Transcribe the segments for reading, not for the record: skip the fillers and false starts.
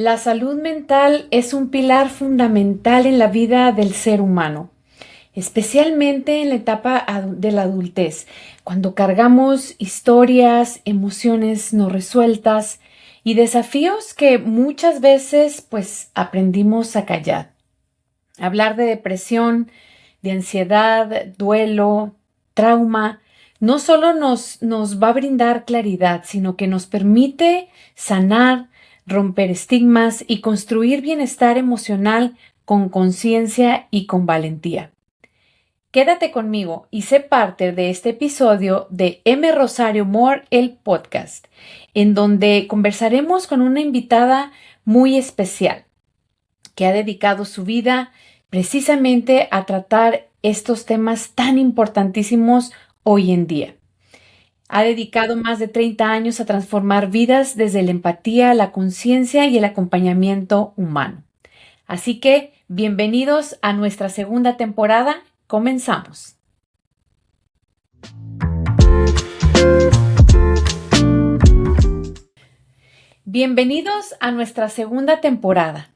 La salud mental es un pilar fundamental en la vida del ser humano, especialmente en la etapa de la adultez, cuando cargamos historias, emociones no resueltas y desafíos que muchas veces pues aprendimos a callar. Hablar de depresión, de ansiedad, duelo, trauma, no solo nos va a brindar claridad, sino que nos permite sanar, romper estigmas y construir bienestar emocional con conciencia y con valentía. Quédate conmigo y sé parte de este episodio de M. Rosario Moore, el podcast, en donde conversaremos con una invitada muy especial que ha dedicado su vida precisamente a tratar estos temas tan importantísimos hoy en día. Ha dedicado más de 30 años a transformar vidas desde la empatía, la conciencia y el acompañamiento humano. Así que, bienvenidos a nuestra segunda temporada. Comenzamos. Bienvenidos a nuestra segunda temporada.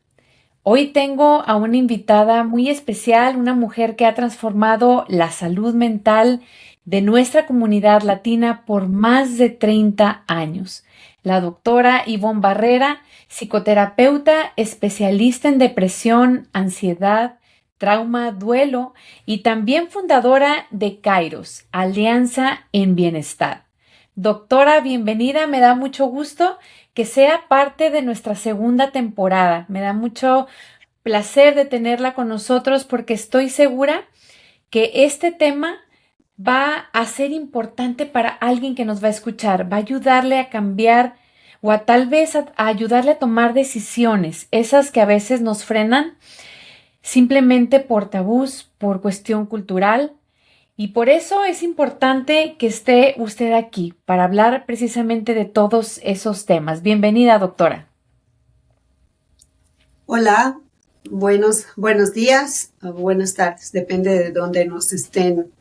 Hoy tengo a una invitada muy especial, una mujer que ha transformado la salud mental de nuestra comunidad latina por más de 30 años. La doctora Ivonne Barrera, psicoterapeuta, especialista en depresión, ansiedad, trauma, duelo y también fundadora de Kairos, Alianza en Bienestar. Doctora, bienvenida, me da mucho gusto que sea parte de nuestra segunda temporada. Me da mucho placer de tenerla con nosotros porque estoy segura que este tema va a ser importante para alguien que nos va a escuchar, va a ayudarle a cambiar o a tal vez a ayudarle a tomar decisiones, esas que a veces nos frenan simplemente por tabús, por cuestión cultural. Y por eso es importante que esté usted aquí para hablar precisamente de todos esos temas. Bienvenida, doctora. Hola, buenos días o buenas tardes, depende de dónde nos estén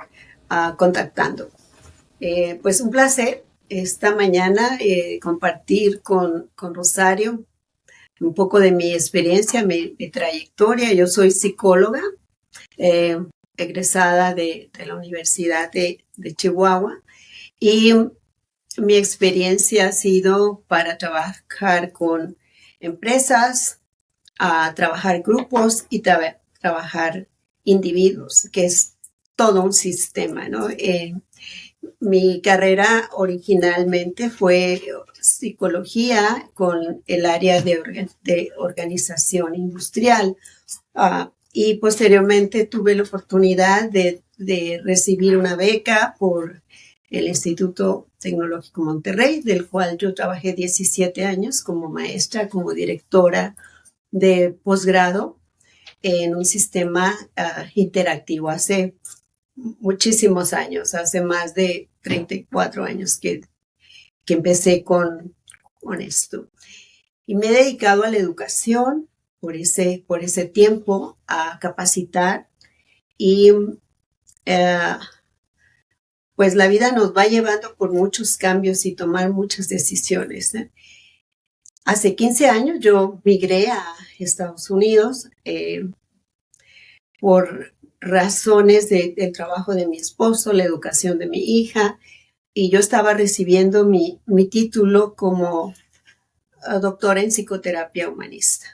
contactando. Pues un placer esta mañana compartir con Rosario un poco de mi experiencia, mi trayectoria. Yo soy psicóloga, eh, egresada de la Universidad de Chihuahua, y mi experiencia ha sido para trabajar con empresas, a trabajar grupos y trabajar individuos, que es todo un sistema, ¿no? Mi carrera originalmente fue psicología con el área de organización industrial, y posteriormente tuve la oportunidad de recibir una beca por el Instituto Tecnológico Monterrey, del cual yo trabajé 17 años como maestra, como directora de posgrado en un sistema interactivo hace muchísimos años, hace más de 34 años que empecé con esto. Y me he dedicado a la educación por ese tiempo, a capacitar y pues la vida nos va llevando por muchos cambios y tomar muchas decisiones, ¿eh? Hace 15 años yo migré a Estados Unidos por razones del trabajo de mi esposo, la educación de mi hija, y yo estaba recibiendo mi título como doctora en psicoterapia humanista.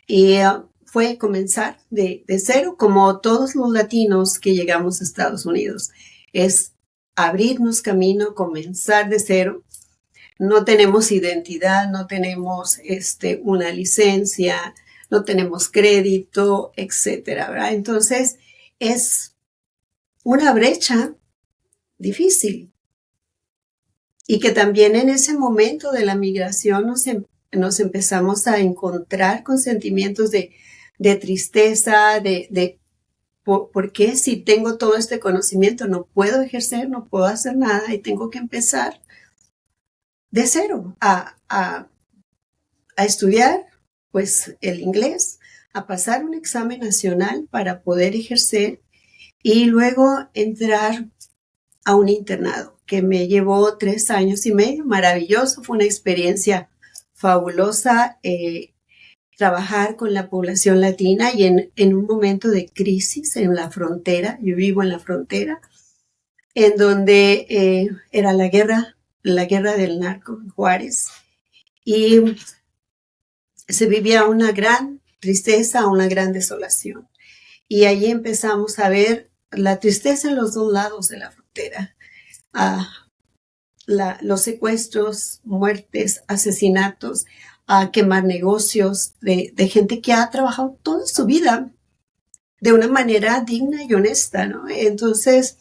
Y fue comenzar de cero, como todos los latinos que llegamos a Estados Unidos. Es abrirnos camino, comenzar de cero. No tenemos identidad, no tenemos una licencia, no tenemos crédito, etcétera, ¿verdad? Entonces, es una brecha difícil. Y que también en ese momento de la migración nos empezamos a encontrar con sentimientos de tristeza, ¿por qué si tengo todo este conocimiento no puedo ejercer, no puedo hacer nada y tengo que empezar de cero a estudiar pues el inglés, a pasar un examen nacional para poder ejercer y luego entrar a un internado que me llevó 3 años y medio, maravilloso, fue una experiencia fabulosa, trabajar con la población latina y en un momento de crisis en la frontera, yo vivo en la frontera, en donde era la guerra del narco en Juárez, y se vivía una gran tristeza, una gran desolación. Y allí empezamos a ver la tristeza en los dos lados de la frontera. Ah, los secuestros, muertes, asesinatos, a quemar negocios de gente que ha trabajado toda su vida de una manera digna y honesta, ¿no? Entonces,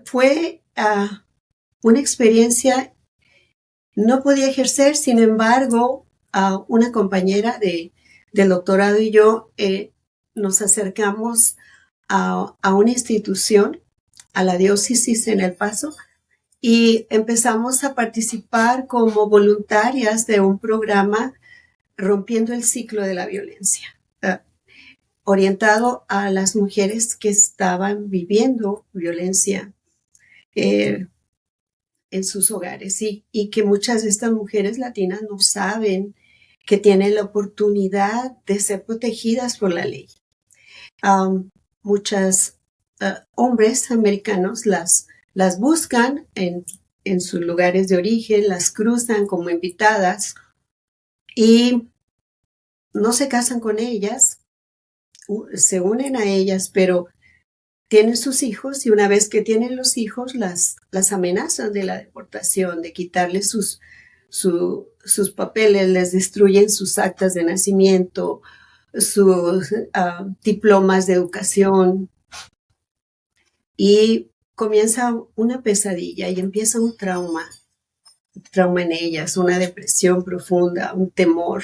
fue una experiencia, no podía ejercer, sin embargo, una compañera del doctorado y yo nos acercamos a una institución, a la diócesis en El Paso, y empezamos a participar como voluntarias de un programa rompiendo el ciclo de la violencia, orientado a las mujeres que estaban viviendo violencia en sus hogares, y que muchas de estas mujeres latinas no saben que tienen la oportunidad de ser protegidas por la ley. Muchos hombres americanos las buscan en sus lugares de origen, las cruzan como invitadas y no se casan con ellas, se unen a ellas, pero tienen sus hijos, y una vez que tienen los hijos las amenazan de la deportación, de quitarles sus papeles, les destruyen sus actas de nacimiento, sus diplomas de educación, y comienza una pesadilla y empieza un trauma en ellas, una depresión profunda, un temor,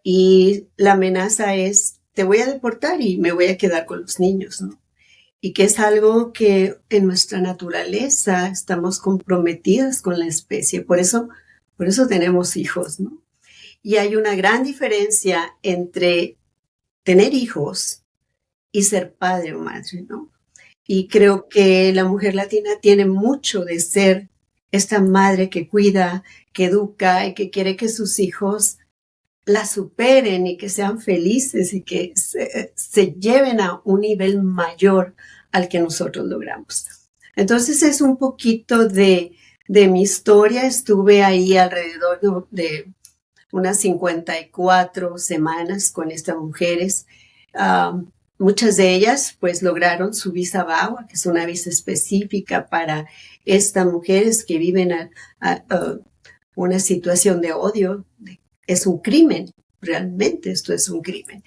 y la amenaza es: te voy a deportar y me voy a quedar con los niños, ¿no? Y que es algo que en nuestra naturaleza estamos comprometidas con la especie, por eso tenemos hijos, ¿no? Y hay una gran diferencia entre tener hijos y ser padre o madre, ¿no? Y creo que la mujer latina tiene mucho de ser esta madre que cuida, que educa y que quiere que sus hijos la superen y que sean felices y que se lleven a un nivel mayor al que nosotros logramos. Entonces es un poquito de mi historia. Estuve ahí alrededor de unas 54 semanas con estas mujeres. Muchas de ellas pues lograron su visa VAWA, que es una visa específica para estas mujeres que viven una situación de odio. Es un crimen, realmente esto es un crimen.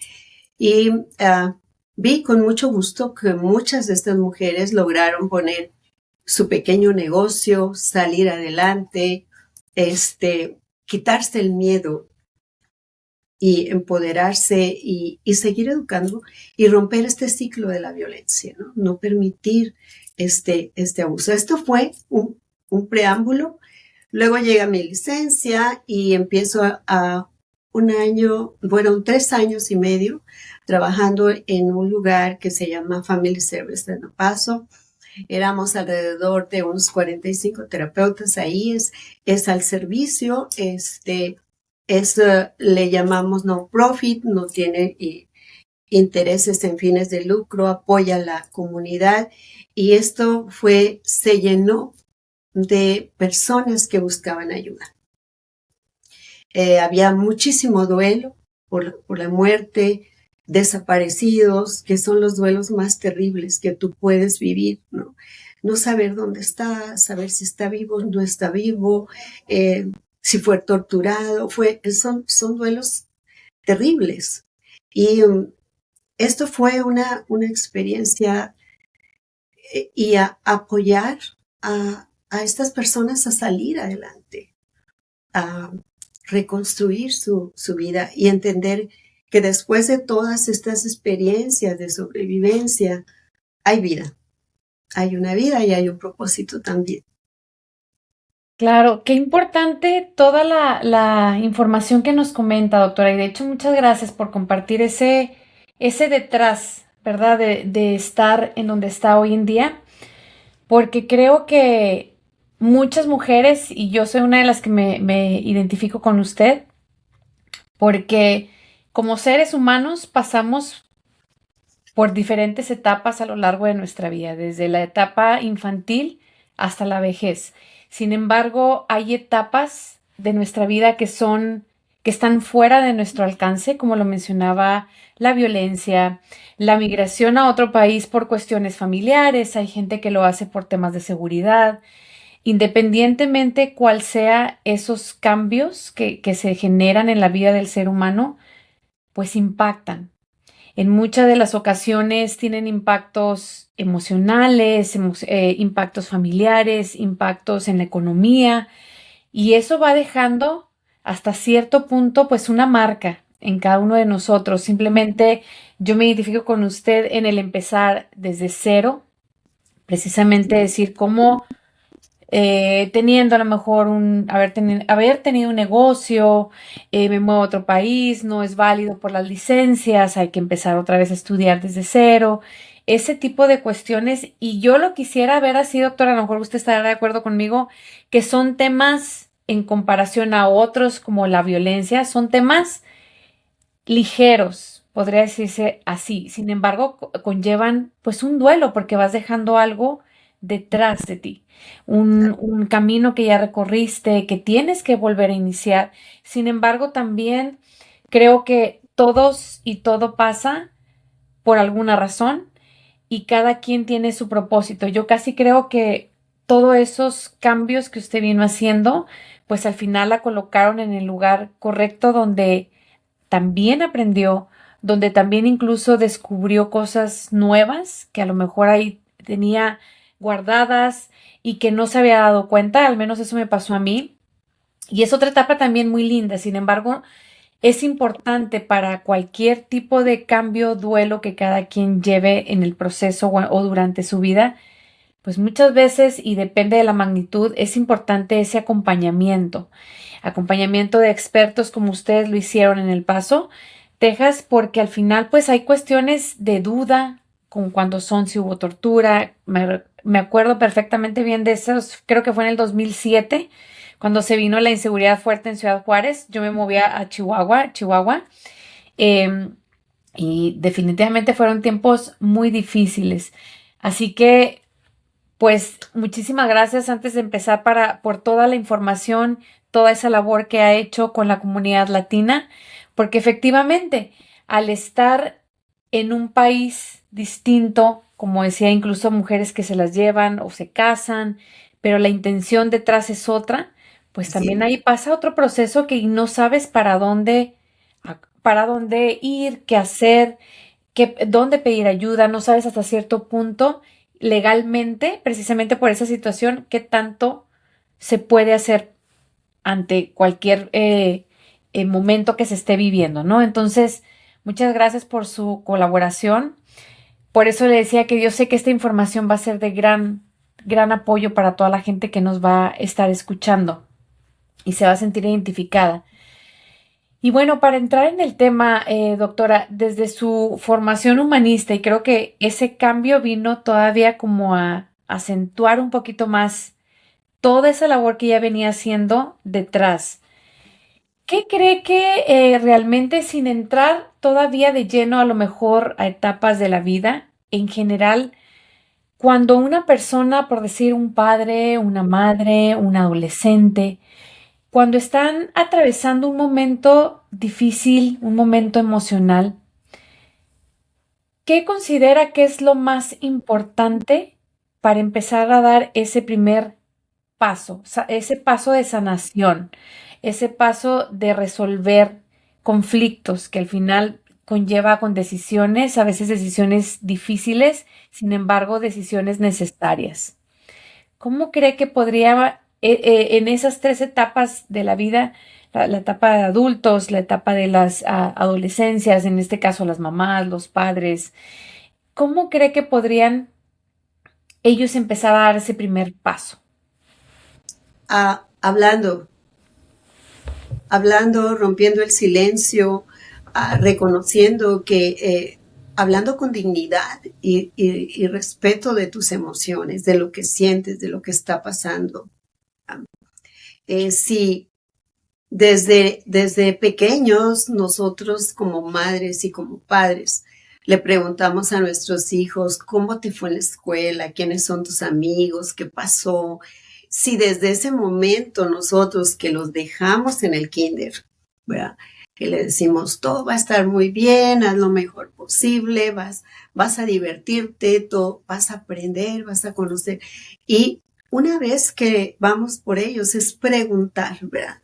Y vi con mucho gusto que muchas de estas mujeres lograron poner su pequeño negocio, salir adelante, quitarse el miedo y empoderarse y seguir educando y romper este ciclo de la violencia, ¿no? No permitir este abuso. Esto fue un preámbulo. Luego llega mi licencia y empiezo a 3 años y medio trabajando en un lugar que se llama Family Service de El Paso. Éramos alrededor de unos 45 terapeutas ahí. Es al servicio, le llamamos non-profit, no tiene intereses en fines de lucro, apoya a la comunidad, y esto se llenó de personas que buscaban ayuda. Había muchísimo duelo por la muerte, desaparecidos, que son los duelos más terribles que tú puedes vivir, ¿no? No saber dónde está, saber si está vivo o no está vivo, si fue torturado, son duelos terribles. Y esto fue una experiencia y a apoyar a estas personas a salir adelante, a reconstruir su vida y entender que después de todas estas experiencias de sobrevivencia hay vida. Hay una vida y hay un propósito también. Claro, qué importante toda la información que nos comenta, doctora. Y de hecho, muchas gracias por compartir ese detrás, ¿verdad? De estar en donde está hoy en día, porque creo que muchas mujeres, y yo soy una de las que me identifico con usted, porque Como seres humanos pasamos por diferentes etapas a lo largo de nuestra vida, desde la etapa infantil hasta la vejez. Sin embargo, hay etapas de nuestra vida que están fuera de nuestro alcance, como lo mencionaba, la violencia, la migración a otro país por cuestiones familiares, hay gente que lo hace por temas de seguridad. Independientemente cuál sea esos cambios que se generan en la vida del ser humano, pues impactan. En muchas de las ocasiones tienen impactos emocionales, impactos familiares, impactos en la economía, y eso va dejando hasta cierto punto pues una marca en cada uno de nosotros. Simplemente yo me identifico con usted en el empezar desde cero, precisamente decir cómo teniendo a lo mejor haber tenido un negocio, me muevo a otro país, no es válido por las licencias, hay que empezar otra vez a estudiar desde cero, ese tipo de cuestiones. Y yo lo quisiera ver así, doctora, a lo mejor usted estará de acuerdo conmigo, que son temas en comparación a otros como la violencia, son temas ligeros, podría decirse así. Sin embargo, conllevan pues un duelo porque vas dejando algo detrás de ti, un camino que ya recorriste, que tienes que volver a iniciar. Sin embargo, también creo que todos y todo pasa por alguna razón y cada quien tiene su propósito. Yo casi creo que todos esos cambios que usted vino haciendo, pues al final la colocaron en el lugar correcto donde también aprendió, donde también incluso descubrió cosas nuevas que a lo mejor ahí tenía guardadas y que no se había dado cuenta, al menos eso me pasó a mí. Y es otra etapa también muy linda, sin embargo, es importante para cualquier tipo de cambio, duelo que cada quien lleve en el proceso o durante su vida, pues muchas veces, y depende de la magnitud, es importante ese acompañamiento, acompañamiento de expertos como ustedes lo hicieron en El Paso, Texas, porque al final pues hay cuestiones de duda, como cuando si hubo tortura. Me acuerdo perfectamente bien de esos, creo que fue en el 2007, cuando se vino la inseguridad fuerte en Ciudad Juárez. Yo me movía a Chihuahua, eh, y definitivamente fueron tiempos muy difíciles. Así que pues muchísimas gracias antes de empezar por toda la información, toda esa labor que ha hecho con la comunidad latina, porque efectivamente al estar en un país distinto, como decía, incluso mujeres que se las llevan o se casan, pero la intención detrás es otra, pues también Sí. ahí pasa otro proceso que no sabes para dónde ir, qué hacer, dónde pedir ayuda, no sabes hasta cierto punto legalmente, precisamente por esa situación, qué tanto se puede hacer ante cualquier momento que se esté viviendo, ¿no? Entonces, muchas gracias por su colaboración. Por eso le decía que yo sé que esta información va a ser de gran apoyo para toda la gente que nos va a estar escuchando y se va a sentir identificada. Y bueno, para entrar en el tema, doctora, desde su formación humanista, y creo que ese cambio vino todavía como a acentuar un poquito más toda esa labor que ya venía haciendo detrás. ¿Qué cree que realmente, sin entrar todavía de lleno a lo mejor a etapas de la vida, en general, cuando una persona, por decir un padre, una madre, un adolescente, cuando están atravesando un momento difícil, un momento emocional, ¿qué considera que es lo más importante para empezar a dar ese primer paso, ese paso de sanación, ese paso de resolver conflictos que al final conlleva con decisiones, a veces decisiones difíciles, sin embargo, decisiones necesarias? ¿Cómo cree que podría, en esas tres etapas de la vida, la etapa de adultos, la etapa de las adolescencias, en este caso las mamás, los padres, cómo cree que podrían ellos empezar a dar ese primer paso? Hablando, rompiendo el silencio, reconociendo que hablando con dignidad y respeto de tus emociones, de lo que sientes, de lo que está pasando. Si Desde pequeños, nosotros como madres y como padres, le preguntamos a nuestros hijos cómo te fue en la escuela, quiénes son tus amigos, qué pasó. Si desde ese momento nosotros que los dejamos en el kinder, ¿verdad? Que le decimos, todo va a estar muy bien, haz lo mejor posible, vas a divertirte, todo, vas a aprender, vas a conocer. Y una vez que vamos por ellos es preguntar, ¿verdad?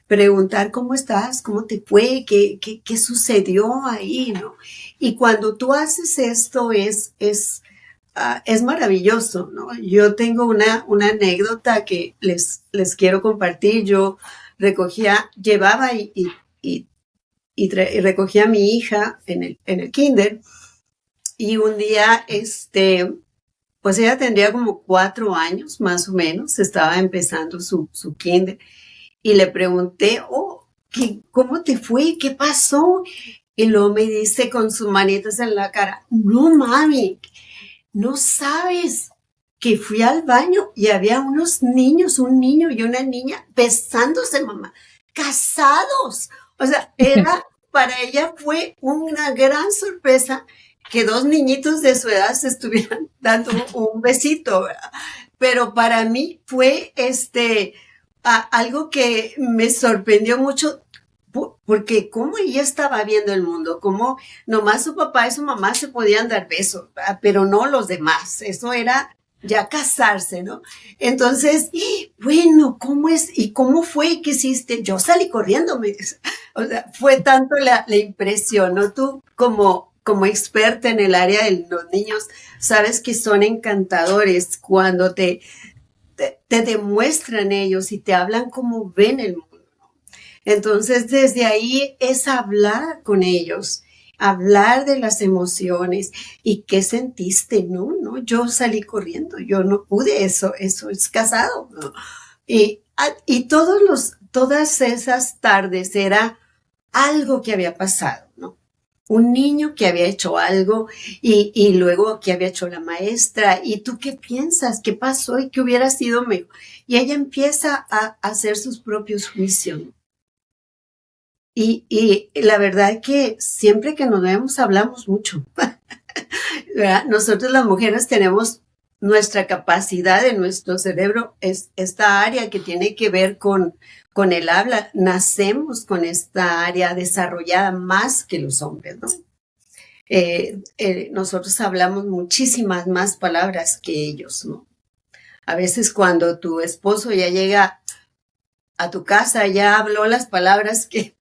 Preguntar cómo estás, cómo te fue, qué sucedió ahí, ¿no? Y cuando tú haces esto es maravilloso, ¿no? Yo tengo una anécdota que les quiero compartir. Yo llevaba y recogía a mi hija en el kinder y un día, pues ella tendría como 4 años más o menos, estaba empezando su kinder y le pregunté, oh, ¿cómo te fue? ¿Qué pasó? Y luego me dice con sus manitas en la cara, no mami, no sabes que fui al baño y había unos niños, un niño y una niña besándose, mamá, casados. O sea, para ella fue una gran sorpresa que dos niñitos de su edad se estuvieran dando un besito, ¿verdad? Pero para mí fue algo que me sorprendió mucho porque cómo ella estaba viendo el mundo, cómo nomás su papá y su mamá se podían dar besos, pero no los demás. Eso era ya casarse, ¿no? Entonces, bueno, ¿cómo es? ¿Y cómo fue? ¿Qué hiciste? Yo salí corriendo, me dice. O sea, fue tanto la impresión, ¿no? Tú como experta en el área de los niños, sabes que son encantadores cuando te demuestran ellos y te hablan cómo ven el mundo. Entonces, desde ahí es hablar con ellos, hablar de las emociones y qué sentiste, ¿no? No, yo salí corriendo, yo no pude eso es casado, ¿no? Y todas esas tardes era algo que había pasado, ¿no? Un niño que había hecho algo y luego que había hecho la maestra. ¿Y tú qué piensas? ¿Qué pasó? ¿Y qué hubiera sido mejor? Y ella empieza a hacer sus propios juicios. Y la verdad es que siempre que nos vemos hablamos mucho, ¿verdad? Nosotros las mujeres tenemos nuestra capacidad en nuestro cerebro, es esta área que tiene que ver con el habla. Nacemos con esta área desarrollada más que los hombres, ¿no? Nosotros hablamos muchísimas más palabras que ellos, ¿no? A veces cuando tu esposo ya llega a tu casa, ya habló las palabras que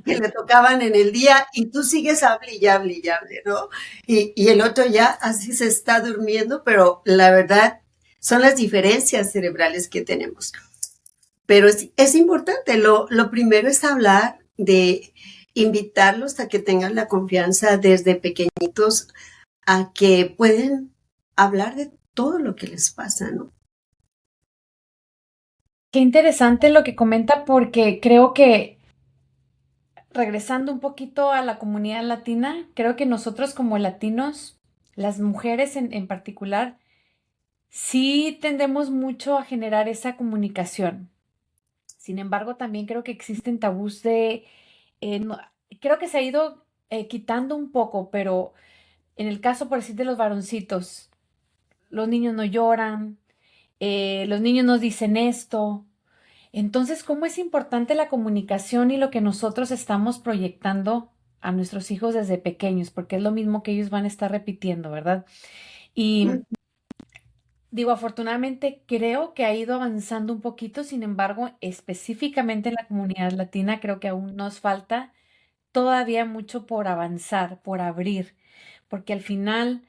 le tocaban en el día y tú sigues hable y hable, ¿no? Y el otro ya así se está durmiendo, pero la verdad son las diferencias cerebrales que tenemos. Pero es importante, lo primero es hablar de invitarlos a que tengan la confianza desde pequeñitos a que pueden hablar de todo lo que les pasa, ¿no? Qué interesante lo que comenta porque creo que regresando un poquito a la comunidad latina, creo que nosotros como latinos, las mujeres en particular, sí tendemos mucho a generar esa comunicación. Sin embargo, también creo que existen tabús creo que se ha ido quitando un poco, pero en el caso, por decir, de los varoncitos, los niños no lloran, los niños nos dicen esto. Entonces, ¿cómo es importante la comunicación y lo que nosotros estamos proyectando a nuestros hijos desde pequeños? Porque es lo mismo que ellos van a estar repitiendo, ¿verdad? Y digo, afortunadamente creo que ha ido avanzando un poquito, sin embargo, específicamente en la comunidad latina, creo que aún nos falta todavía mucho por avanzar, por abrir, porque al final,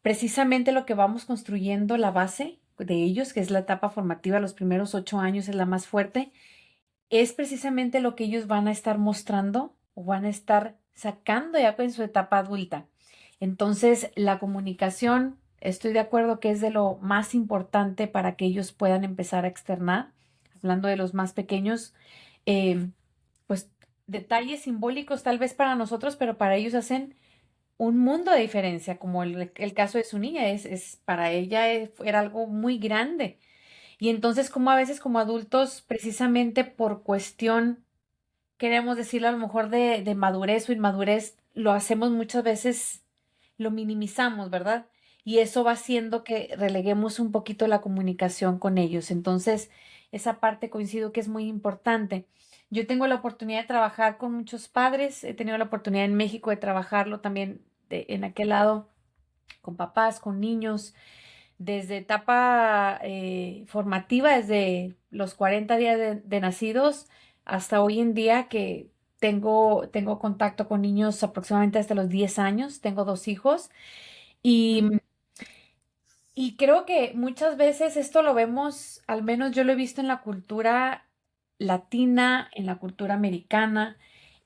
precisamente lo que vamos construyendo, la base de ellos, que es la etapa formativa, los primeros 8 años es la más fuerte, es precisamente lo que ellos van a estar mostrando o van a estar sacando ya en su etapa adulta. Entonces, la comunicación, estoy de acuerdo que es de lo más importante para que ellos puedan empezar a externar, hablando de los más pequeños, eh, pues detalles simbólicos tal vez para nosotros, pero para ellos hacen un mundo de diferencia, como el caso de su niña, para ella era algo muy grande Y entonces, como a veces como adultos, precisamente por cuestión, queremos decirlo a lo mejor de madurez o inmadurez, lo hacemos muchas veces, lo minimizamos, ¿verdad? Y eso va haciendo que releguemos un poquito la comunicación con ellos. Entonces, esa parte coincido que es muy importante. Yo tengo la oportunidad de trabajar con muchos padres, he tenido la oportunidad en México de trabajarlo también en aquel lado, con papás, con niños, desde etapa formativa, desde los 40 días de nacidos hasta hoy en día que tengo contacto con niños aproximadamente hasta los 10 años, tengo dos hijos y, y creo que muchas veces esto lo vemos, al menos yo lo he visto en la cultura latina, en la cultura americana,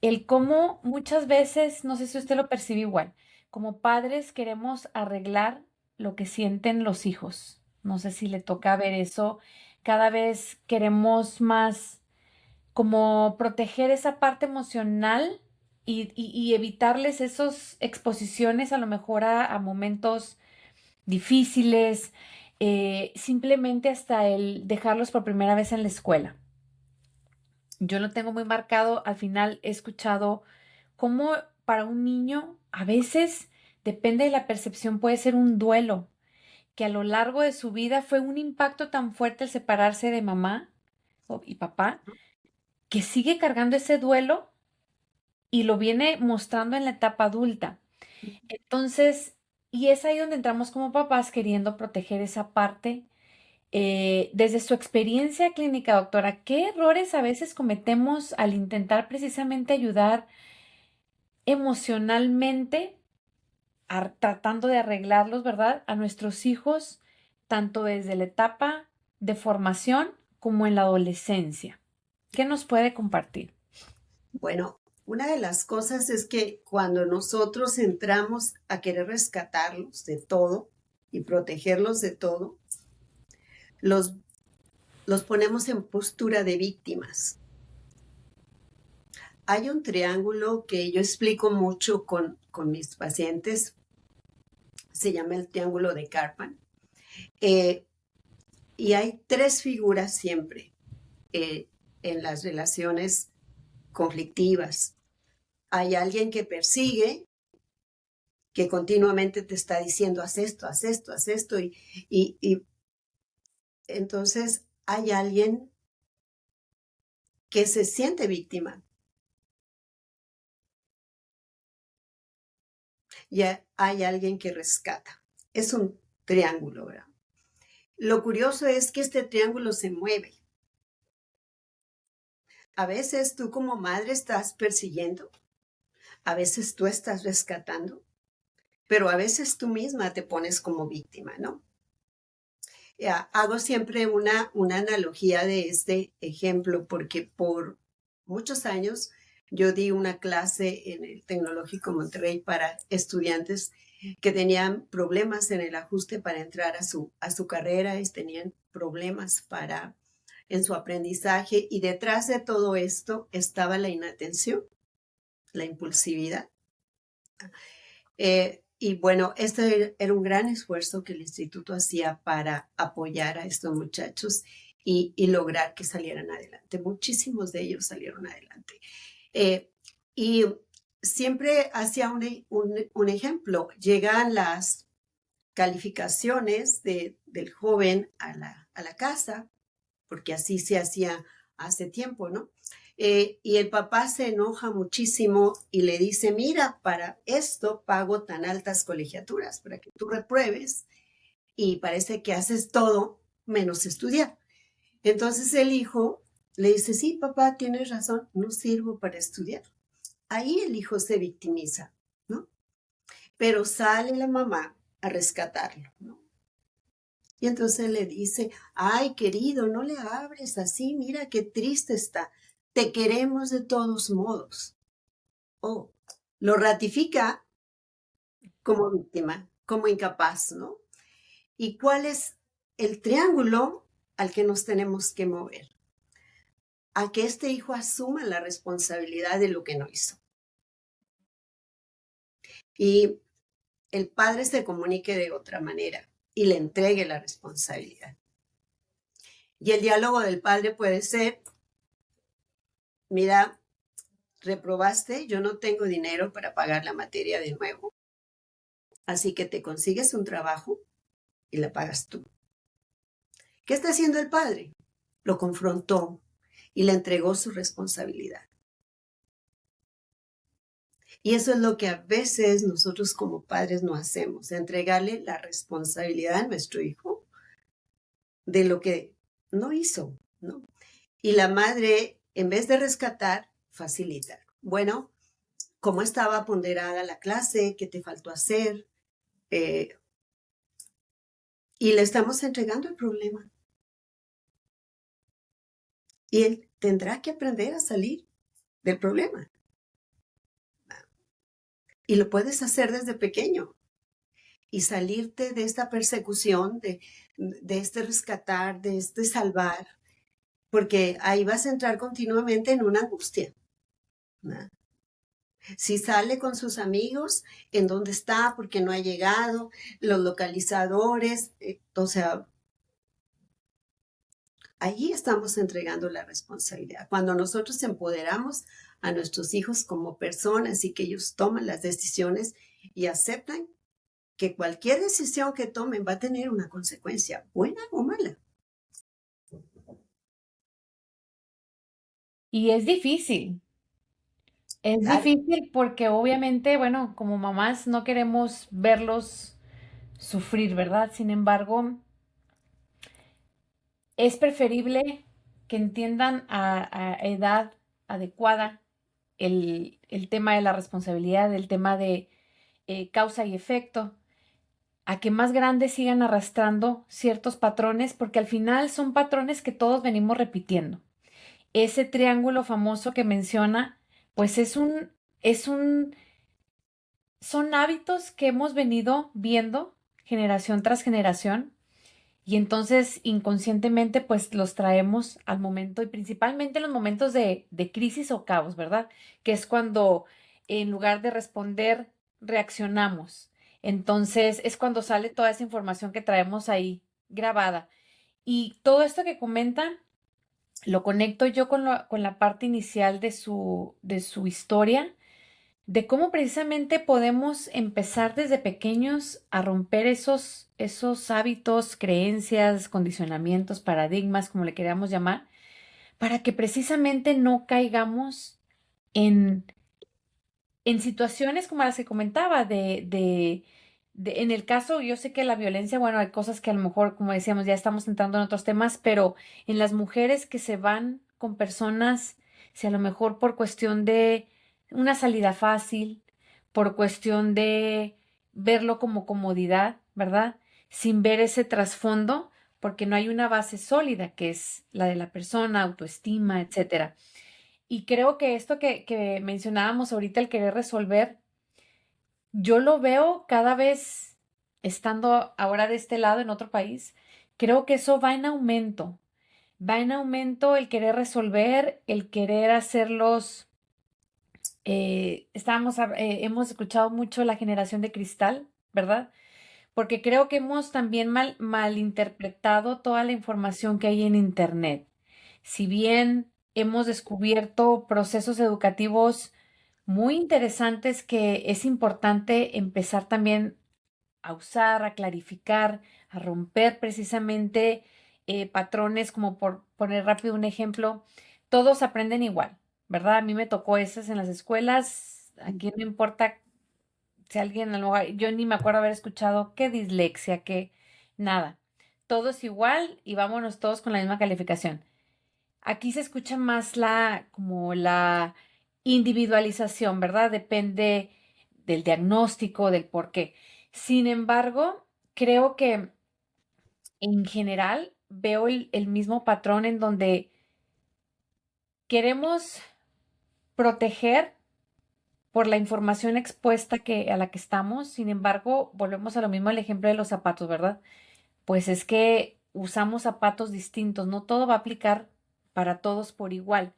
el cómo muchas veces, no sé si usted lo percibe igual, como padres queremos arreglar lo que sienten los hijos. No sé si le toca ver eso. Cada vez queremos más como proteger esa parte emocional y evitarles esas exposiciones a lo mejor a momentos difíciles, simplemente hasta el dejarlos por primera vez en la escuela. Yo lo tengo muy marcado, al final he escuchado cómo para un niño a veces, depende de la percepción, puede ser un duelo, que a lo largo de su vida fue un impacto tan fuerte el separarse de mamá y papá, que sigue cargando ese duelo y lo viene mostrando en la etapa adulta. Entonces, y es ahí donde entramos como papás queriendo proteger esa parte. Desde su experiencia clínica, doctora, ¿qué errores a veces cometemos al intentar precisamente ayudar emocionalmente, tratando de arreglarlos, ¿verdad? A nuestros hijos, tanto desde la etapa de formación como en la adolescencia. ¿Qué nos puede compartir? Bueno, una de las cosas es que cuando nosotros entramos a querer rescatarlos de todo y protegerlos de todo, los, los ponemos en postura de víctimas. Hay un triángulo que yo explico mucho con mis pacientes, se llama el triángulo de Karpman, eh, y hay tres figuras siempre en las relaciones conflictivas. Hay alguien que persigue, que continuamente te está diciendo, haz esto, haz esto, haz esto, y entonces hay alguien que se siente víctima y hay alguien que rescata. Es un triángulo, ¿verdad? Lo curioso es que este triángulo se mueve. A veces tú como madre estás persiguiendo, a veces tú estás rescatando, pero a veces tú misma te pones como víctima, ¿no? Hago siempre una analogía de este ejemplo porque por muchos años yo di una clase en el Tecnológico Monterrey para estudiantes que tenían problemas en el ajuste para entrar a su carrera y tenían problemas en su aprendizaje y detrás de todo esto estaba la inatención, la impulsividad. Y bueno, este era un gran esfuerzo que el instituto hacía para apoyar a estos muchachos y lograr que salieran adelante. Muchísimos de ellos salieron adelante. Y siempre hacía un ejemplo. Llegan las calificaciones del joven a la casa, porque así se hacía hace tiempo, ¿no? Y el papá se enoja muchísimo y le dice, mira, para esto pago tan altas colegiaturas, para que tú repruebes y parece que haces todo menos estudiar. Entonces el hijo le dice, sí, papá, tienes razón, no sirvo para estudiar. Ahí el hijo se victimiza, ¿no? Pero sale la mamá a rescatarlo, ¿no? Y entonces le dice, ay, querido, no le hables así, mira qué triste está. Te queremos de todos modos. Oh, lo ratifica como víctima, como incapaz, ¿no? ¿Y cuál es el triángulo al que nos tenemos que mover? A que este hijo asuma la responsabilidad de lo que no hizo. Y el padre se comunique de otra manera y le entregue la responsabilidad. Y el diálogo del padre puede ser, mira, reprobaste, yo no tengo dinero para pagar la materia de nuevo, así que te consigues un trabajo y la pagas tú. ¿Qué está haciendo el padre? Lo confrontó y le entregó su responsabilidad. Y eso es lo que a veces nosotros como padres no hacemos, entregarle la responsabilidad a nuestro hijo de lo que no hizo, ¿no? Y la madre, en vez de rescatar, facilita. Bueno, ¿cómo estaba ponderada la clase? ¿Qué te faltó hacer? Y le estamos entregando el problema. Y él tendrá que aprender a salir del problema. Y lo puedes hacer desde pequeño. Y salirte de esta persecución, de este rescatar, de este salvar, porque ahí vas a entrar continuamente en una angustia, ¿no? Si sale con sus amigos, ¿en dónde está? ¿Por qué no ha llegado? Los localizadores, o sea, allí estamos entregando la responsabilidad. Cuando nosotros empoderamos a nuestros hijos como personas y que ellos toman las decisiones y aceptan que cualquier decisión que tomen va a tener una consecuencia, buena o mala. Y es difícil. Es Claro, difícil porque obviamente, bueno, como mamás no queremos verlos sufrir, ¿verdad? Sin embargo, es preferible que entiendan a edad adecuada el tema de la responsabilidad, el tema de causa y efecto, a que más grandes sigan arrastrando ciertos patrones, porque al final son patrones que todos venimos repitiendo. Ese triángulo famoso que menciona, pues son hábitos que hemos venido viendo generación tras generación y entonces inconscientemente pues los traemos al momento y principalmente en los momentos de crisis o caos, ¿verdad? Que es cuando en lugar de responder reaccionamos. Entonces es cuando sale toda esa información que traemos ahí grabada. Y todo esto que comenta lo conecto yo con la parte inicial de su historia de cómo precisamente podemos empezar desde pequeños a romper esos hábitos, creencias, condicionamientos, paradigmas, como le queramos llamar, para que precisamente no caigamos en, en situaciones como las que comentaba, en el caso, yo sé que la violencia, bueno, hay cosas que a lo mejor, como decíamos, ya estamos entrando en otros temas, pero en las mujeres que se van con personas, si a lo mejor por cuestión de una salida fácil, por cuestión de verlo como comodidad, ¿verdad? Sin ver ese trasfondo, porque no hay una base sólida, que es la de la persona, autoestima, etcétera. Y creo que esto que mencionábamos ahorita, el querer resolver, yo lo veo cada vez estando ahora de este lado en otro país, creo que eso va en aumento el querer resolver, el querer hacerlos, hemos escuchado mucho la generación de cristal, ¿verdad? Porque creo que hemos también malinterpretado toda la información que hay en Internet. Si bien hemos descubierto procesos educativos muy interesantes que es importante empezar también a usar, a clarificar, a romper precisamente patrones, como por poner rápido un ejemplo, todos aprenden igual, ¿verdad? A mí me tocó esas en las escuelas, aquí no importa si alguien, a lo mejor, yo ni me acuerdo haber escuchado qué dislexia, qué nada. Todo es igual y vámonos todos con la misma calificación. Aquí se escucha más como la individualización, ¿verdad? Depende del diagnóstico, del por qué. Sin embargo, creo que en general veo el mismo patrón en donde queremos proteger por la información expuesta a la que estamos. Sin embargo, volvemos a lo mismo el ejemplo de los zapatos, ¿verdad? Pues es que usamos zapatos distintos, no todo va a aplicar para todos por igual.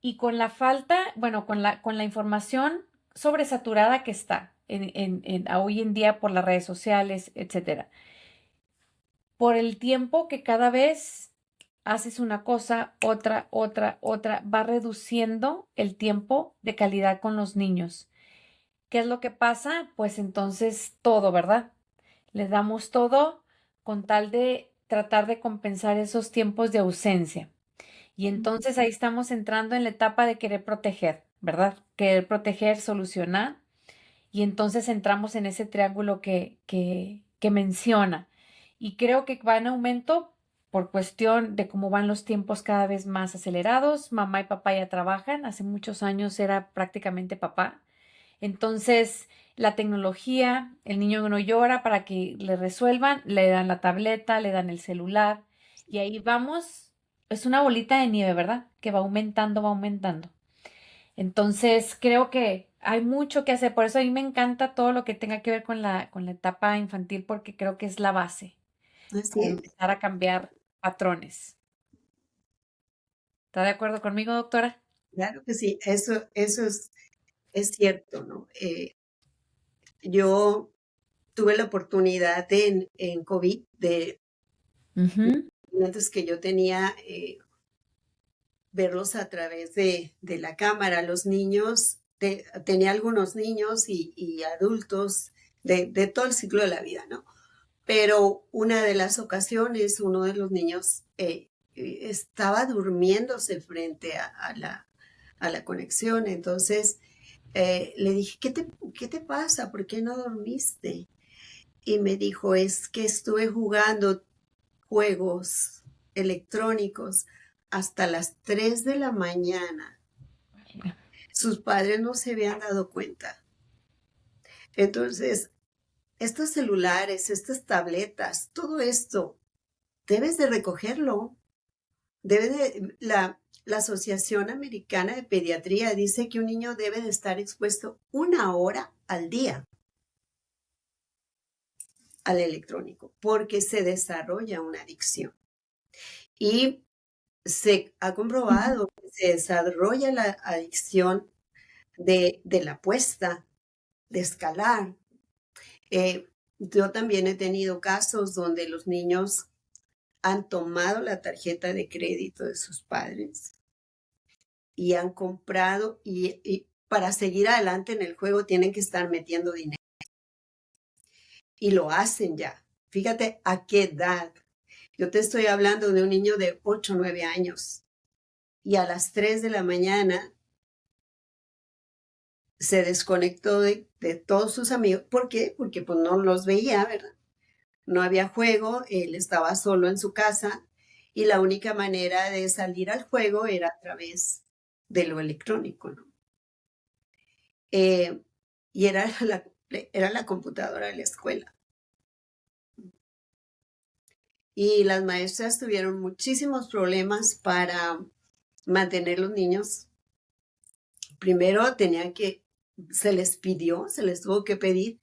Y con la falta, bueno, con la información sobresaturada que está hoy en día por las redes sociales, etcétera, por el tiempo que cada vez haces una cosa, otra, otra, otra, va reduciendo el tiempo de calidad con los niños. ¿Qué es lo que pasa? Pues entonces todo, ¿verdad? Le damos todo con tal de tratar de compensar esos tiempos de ausencia. Y entonces ahí estamos entrando en la etapa de querer proteger, ¿verdad? Querer proteger, solucionar. Y entonces entramos en ese triángulo que menciona. Y creo que va en aumento por cuestión de cómo van los tiempos cada vez más acelerados. Mamá y papá ya trabajan. Hace muchos años era prácticamente papá. Entonces, la tecnología, el niño no llora para que le resuelvan, le dan la tableta, le dan el celular. Y ahí vamos. Es una bolita de nieve, ¿verdad? Que va aumentando, va aumentando. Entonces, creo que hay mucho que hacer. Por eso a mí me encanta todo lo que tenga que ver con la etapa infantil, porque creo que es la base Así para es. empezar a cambiar patrones. ¿Está de acuerdo conmigo, doctora? Claro que sí, eso es cierto, ¿no? Yo tuve la oportunidad en COVID de Ujú, clientes que yo tenía, verlos a través de la cámara. Los niños, tenía algunos niños y adultos de todo el ciclo de la vida, ¿no? Pero una de las ocasiones, uno de los niños estaba durmiéndose frente a la conexión. Entonces le dije, ¿qué te pasa? ¿Por qué no dormiste? Y me dijo, es que estuve jugando juegos electrónicos hasta las 3 de la mañana. Sus padres no se habían dado cuenta. Entonces, estos celulares, estas tabletas, todo esto, debes de recogerlo. La Asociación Americana de Pediatría dice que un niño debe de estar expuesto 1 hora al día al electrónico porque se desarrolla una adicción. Y se ha comprobado que se desarrolla la adicción de la apuesta, de escalar. Yo también he tenido casos donde los niños han tomado la tarjeta de crédito de sus padres y han comprado y para seguir adelante en el juego tienen que estar metiendo dinero. Y lo hacen ya. Fíjate a qué edad. Yo te estoy hablando de un niño de 8 o 9 años y a las 3 de la mañana se desconectó de todos sus amigos. ¿Por qué? Porque pues no los veía, ¿verdad? No había juego, él estaba solo en su casa y la única manera de salir al juego era a través de lo electrónico, ¿no? Eh, y era la computadora de la escuela. Y las maestras tuvieron muchísimos problemas para mantener los niños. Primero tenían que, se les tuvo que pedir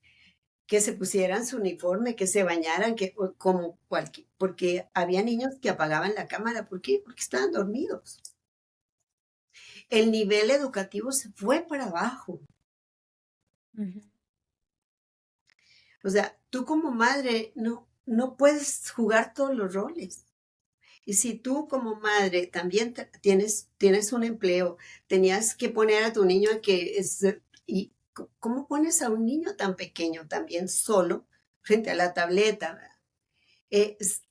que se pusieran su uniforme, que se bañaran, que como cualquier, porque había niños que apagaban la cámara. ¿Por qué? Porque estaban dormidos. El nivel educativo se fue para abajo. ujú. O sea, tú como madre no puedes jugar todos los roles. Y si tú como madre también tienes un empleo, tenías que poner a tu niño a que es, y ¿cómo pones a un niño tan pequeño también solo frente a la tableta?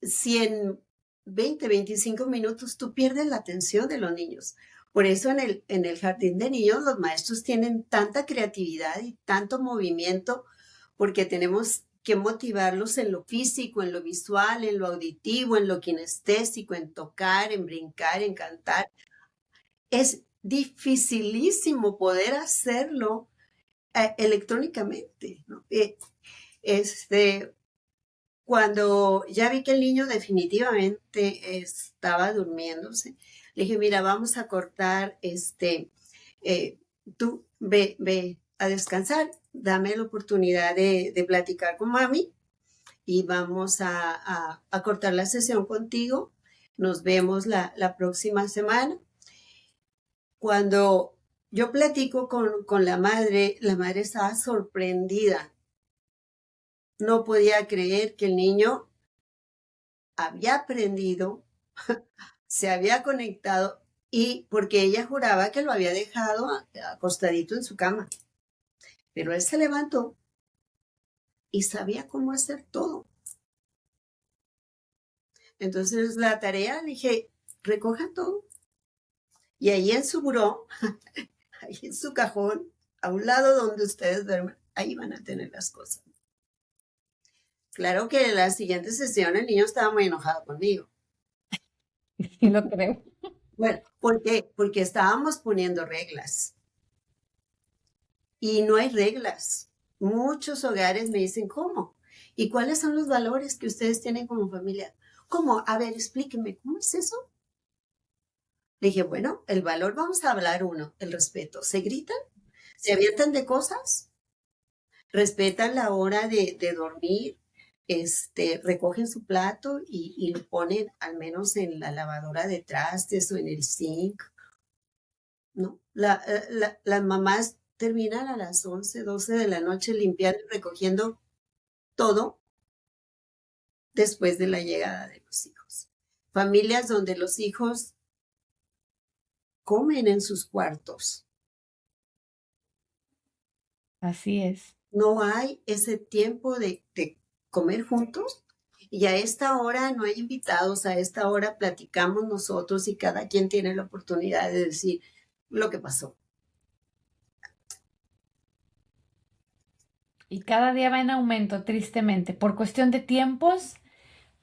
Si en 20, 25 minutos tú pierdes la atención de los niños. Por eso en el jardín de niños los maestros tienen tanta creatividad y tanto movimiento porque tenemos que motivarlos en lo físico, en lo visual, en lo auditivo, en lo kinestésico, en tocar, en brincar, en cantar. Es dificilísimo poder hacerlo electrónicamente, ¿no? Este, cuando ya vi que el niño definitivamente estaba durmiéndose, le dije, mira, vamos a cortar, eh, tú ve a descansar, dame la oportunidad de platicar con mami y vamos a cortar la sesión contigo. Nos vemos la próxima semana. Cuando yo platico con la madre estaba sorprendida. No podía creer que el niño había aprendido se había conectado y porque ella juraba que lo había dejado acostadito en su cama. Pero él se levantó y sabía cómo hacer todo. Entonces la tarea, dije, recojan todo. Y ahí en su buró, ahí en su cajón, a un lado donde ustedes duermen, ahí van a tener las cosas. Claro que en la siguiente sesión el niño estaba muy enojado conmigo. Sí lo creo. Bueno, ¿por qué? Porque estábamos poniendo reglas y no hay reglas. Muchos hogares me dicen, ¿cómo? ¿Y cuáles son los valores que ustedes tienen como familia? ¿Cómo? A ver, explíqueme, ¿cómo es eso? Le dije, bueno, el valor, vamos a hablar uno, el respeto. ¿Se gritan? ¿Se avientan de cosas? ¿Respetan la hora de dormir? Recogen su plato y lo ponen al menos en la lavadora de trastes o en el zinc, ¿no? Las mamás terminan a las 11, 12 de la noche limpiando y recogiendo todo después de la llegada de los hijos. Familias donde los hijos comen en sus cuartos. Así es. No hay ese tiempo de comer juntos. Y a esta hora no hay invitados, a esta hora platicamos nosotros y cada quien tiene la oportunidad de decir lo que pasó. Y cada día va en aumento, tristemente, por cuestión de tiempos,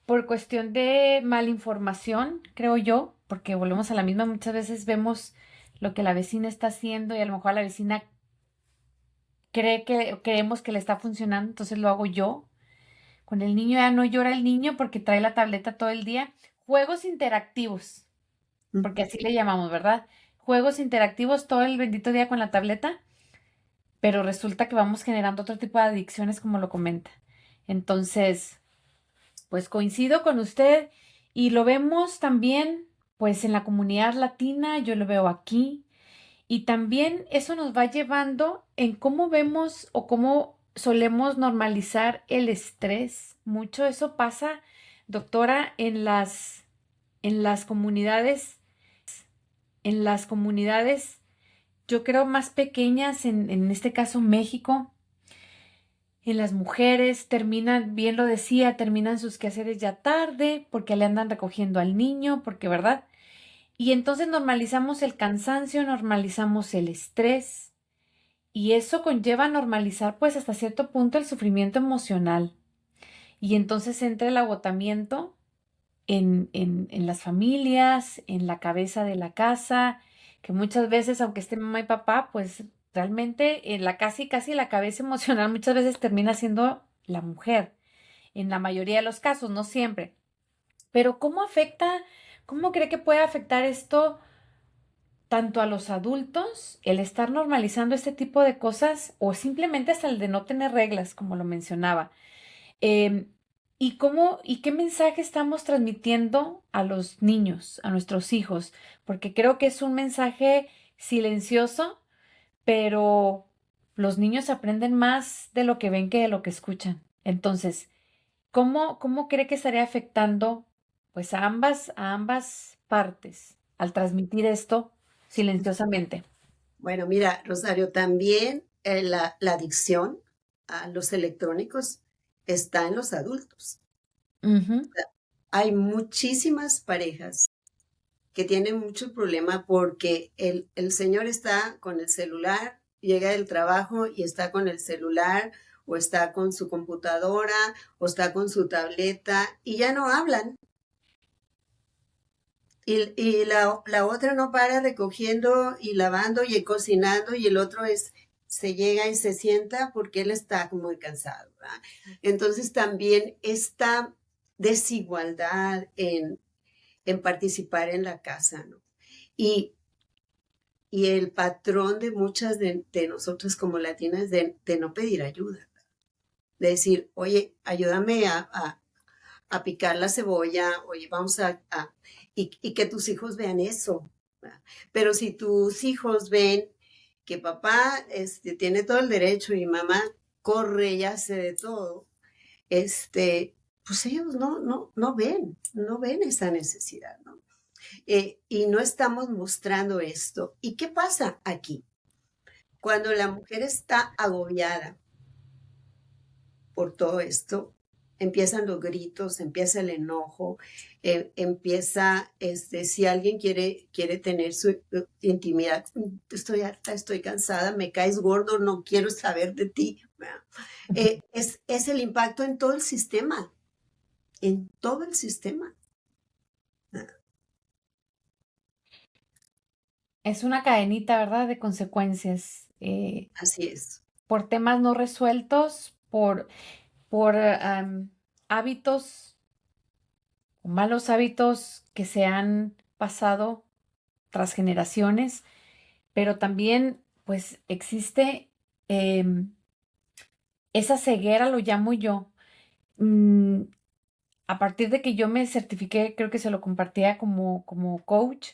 por cuestión de malinformación, creo yo, porque volvemos a la misma, muchas veces vemos lo que la vecina está haciendo y a lo mejor la vecina creemos que le está funcionando, entonces lo hago yo. Con el niño ya no llora el niño porque trae la tableta todo el día. Juegos interactivos, porque así le llamamos, ¿verdad? Juegos interactivos todo el bendito día con la tableta, pero resulta que vamos generando otro tipo de adicciones como lo comenta. Entonces, pues coincido con usted y lo vemos también, pues en la comunidad latina, yo lo veo aquí, y también eso nos va llevando en cómo vemos o cómo solemos normalizar el estrés. Mucho eso pasa, doctora, en las comunidades, yo creo más pequeñas, en este caso México. En las mujeres terminan, bien lo decía, terminan sus quehaceres ya tarde porque le andan recogiendo al niño, porque, ¿verdad? Y entonces normalizamos el cansancio, normalizamos el estrés y eso conlleva a normalizar pues hasta cierto punto el sufrimiento emocional. Y entonces entra el agotamiento en las familias, en la cabeza de la casa, que muchas veces, aunque esté mamá y papá, pues realmente en la casi casi la cabeza emocional muchas veces termina siendo la mujer, en la mayoría de los casos, no siempre. Pero cómo cree que puede afectar esto tanto a los adultos, el estar normalizando este tipo de cosas, o simplemente hasta el de no tener reglas, como lo mencionaba? Eh, y qué mensaje estamos transmitiendo a los niños, a nuestros hijos? Porque creo que es un mensaje silencioso, pero los niños aprenden más de lo que ven que de lo que escuchan. Entonces, ¿cómo cree que estaría afectando pues a ambas partes al transmitir esto silenciosamente? Bueno, mira, Rosario, también la adicción a los electrónicos está en los adultos. Ujú. Hay muchísimas parejas que tienen mucho problema porque el señor está con el celular, llega del trabajo y está con el celular o está con su computadora o está con su tableta y ya no hablan. Y la otra no para recogiendo y lavando y cocinando y el otro se llega y se sienta porque él está muy cansado, ¿verdad? Entonces también esta desigualdad en participar en la casa, ¿no? Y, y el patrón de muchas de nosotros como latinas de no pedir ayuda, de decir, oye, ayúdame a picar la cebolla, oye, vamos y que tus hijos vean eso. ¿Verdad? Pero si tus hijos ven que papá tiene todo el derecho y mamá corre y hace de todo, pues ellos no ven esa necesidad, ¿no? y no estamos mostrando esto. ¿Y qué pasa aquí? Cuando la mujer está agobiada por todo esto, empiezan los gritos, empieza el enojo, empieza, si alguien quiere tener su intimidad, estoy harta, estoy cansada, me caes gordo, no quiero saber de ti. Es el impacto en todo el sistema, en todo el sistema. Es una cadenita, ¿verdad? De consecuencias, Así es. por temas no resueltos, por hábitos o malos hábitos que se han pasado tras generaciones, pero también pues existe em, esa ceguera, lo llamo yo. Mm, a partir de que yo me certifiqué, creo que se lo compartía como coach,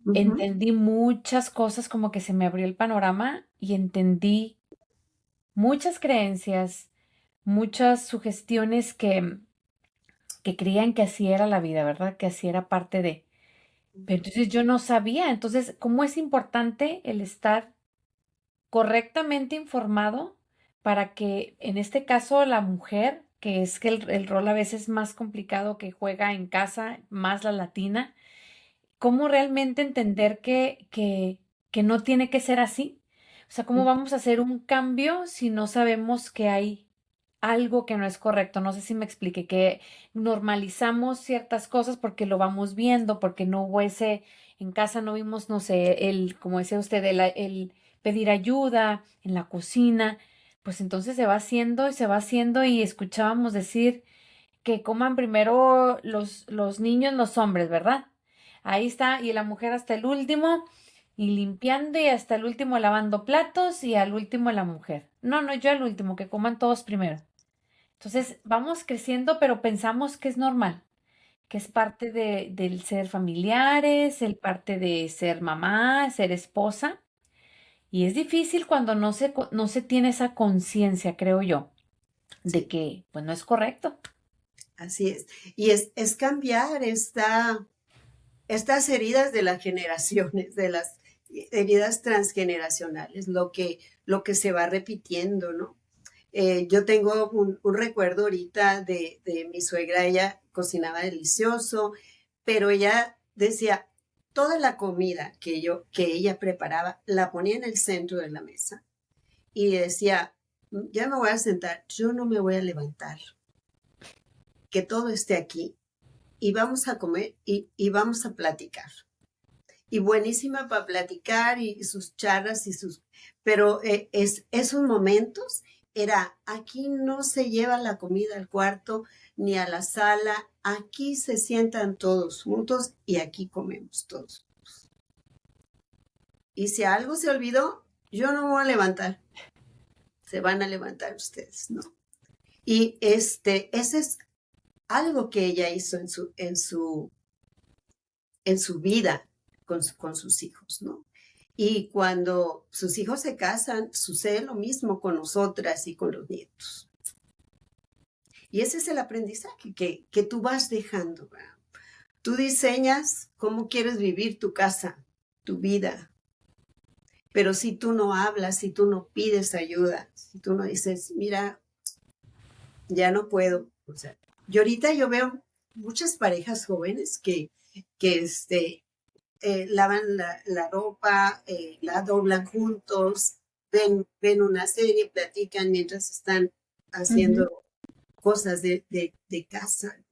Ujú. entendí muchas cosas, como que se me abrió el panorama y entendí muchas creencias, muchas sugestiones que creían que así era la vida, ¿verdad? Que así era parte de. Pero entonces yo no sabía. Entonces, ¿cómo es importante el estar correctamente informado para que, en este caso, la mujer, que es que el rol a veces más complicado que juega en casa, más la latina, cómo realmente entender que no tiene que ser así? O sea, ¿cómo vamos a hacer un cambio si no sabemos que hay algo que no es correcto? No sé si me explique, que normalizamos ciertas cosas porque lo vamos viendo, porque no hubo ese, en casa no vimos, no sé, como decía usted, el pedir ayuda en la cocina, pues entonces se va haciendo y se va haciendo y escuchábamos decir que coman primero los niños, los hombres, ¿verdad? Ahí está, y la mujer hasta el último, y limpiando, y hasta el último lavando platos, y al último la mujer. No, no, yo al último, que coman todos primero. Entonces, vamos creciendo, pero pensamos que es normal, que es parte del ser familiares, el parte de ser mamá, ser esposa, y es difícil cuando no se tiene esa conciencia, creo yo, de Sí, que, pues, no es correcto. así es. Y es cambiar estas heridas de las generaciones, de las heridas transgeneracionales, lo que se va repitiendo, ¿no? Yo tengo un recuerdo ahorita de mi suegra, ella cocinaba delicioso, pero ella decía, toda la comida que ella preparaba, la ponía en el centro de la mesa y decía, ya me voy a sentar, yo no me voy a levantar, que todo esté aquí y vamos a comer y vamos a platicar. Y buenísima para platicar y sus charlas y sus... Pero esos momentos era, aquí no se lleva la comida al cuarto ni a la sala, aquí se sientan todos juntos y aquí comemos todos. Y si algo se olvidó, yo no me voy a levantar, se van a levantar ustedes, ¿no? Y ese es algo que ella hizo en su vida con sus hijos, ¿no? Y cuando sus hijos se casan, sucede lo mismo con nosotras y con los nietos. Y ese es el aprendizaje que tú vas dejando. ¿Verdad? Tú diseñas cómo quieres vivir tu casa, tu vida. Pero si tú no hablas, si tú no pides ayuda, si tú no dices, mira, ya no puedo. O sea, yo veo muchas parejas jóvenes que lavan la ropa, la doblan juntos, ven una serie, platican mientras están Ujú. haciendo cosas de casa.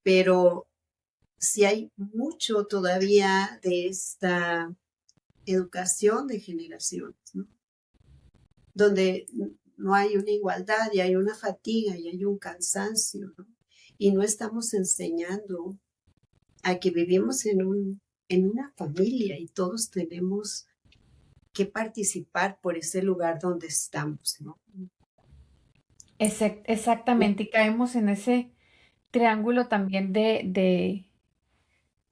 Pero si hay mucho todavía de esta educación de generaciones, ¿no? Donde no hay una igualdad y hay una fatiga y hay un cansancio, ¿no? Y no estamos enseñando a que vivimos en una familia y todos tenemos que participar por ese lugar donde estamos, ¿no? Exactamente, y caemos en ese triángulo también de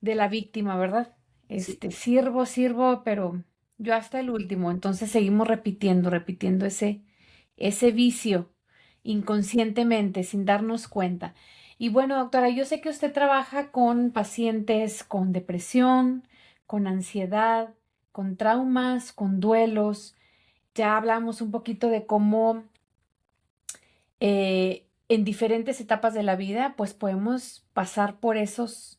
la víctima, ¿verdad? Sí, Sirvo, pero yo hasta el último. Entonces seguimos repitiendo ese vicio inconscientemente, sin darnos cuenta. Y bueno, doctora, yo sé que usted trabaja con pacientes con depresión, con ansiedad, con traumas, con duelos. Ya hablamos un poquito de cómo en diferentes etapas de la vida, pues podemos pasar por esas,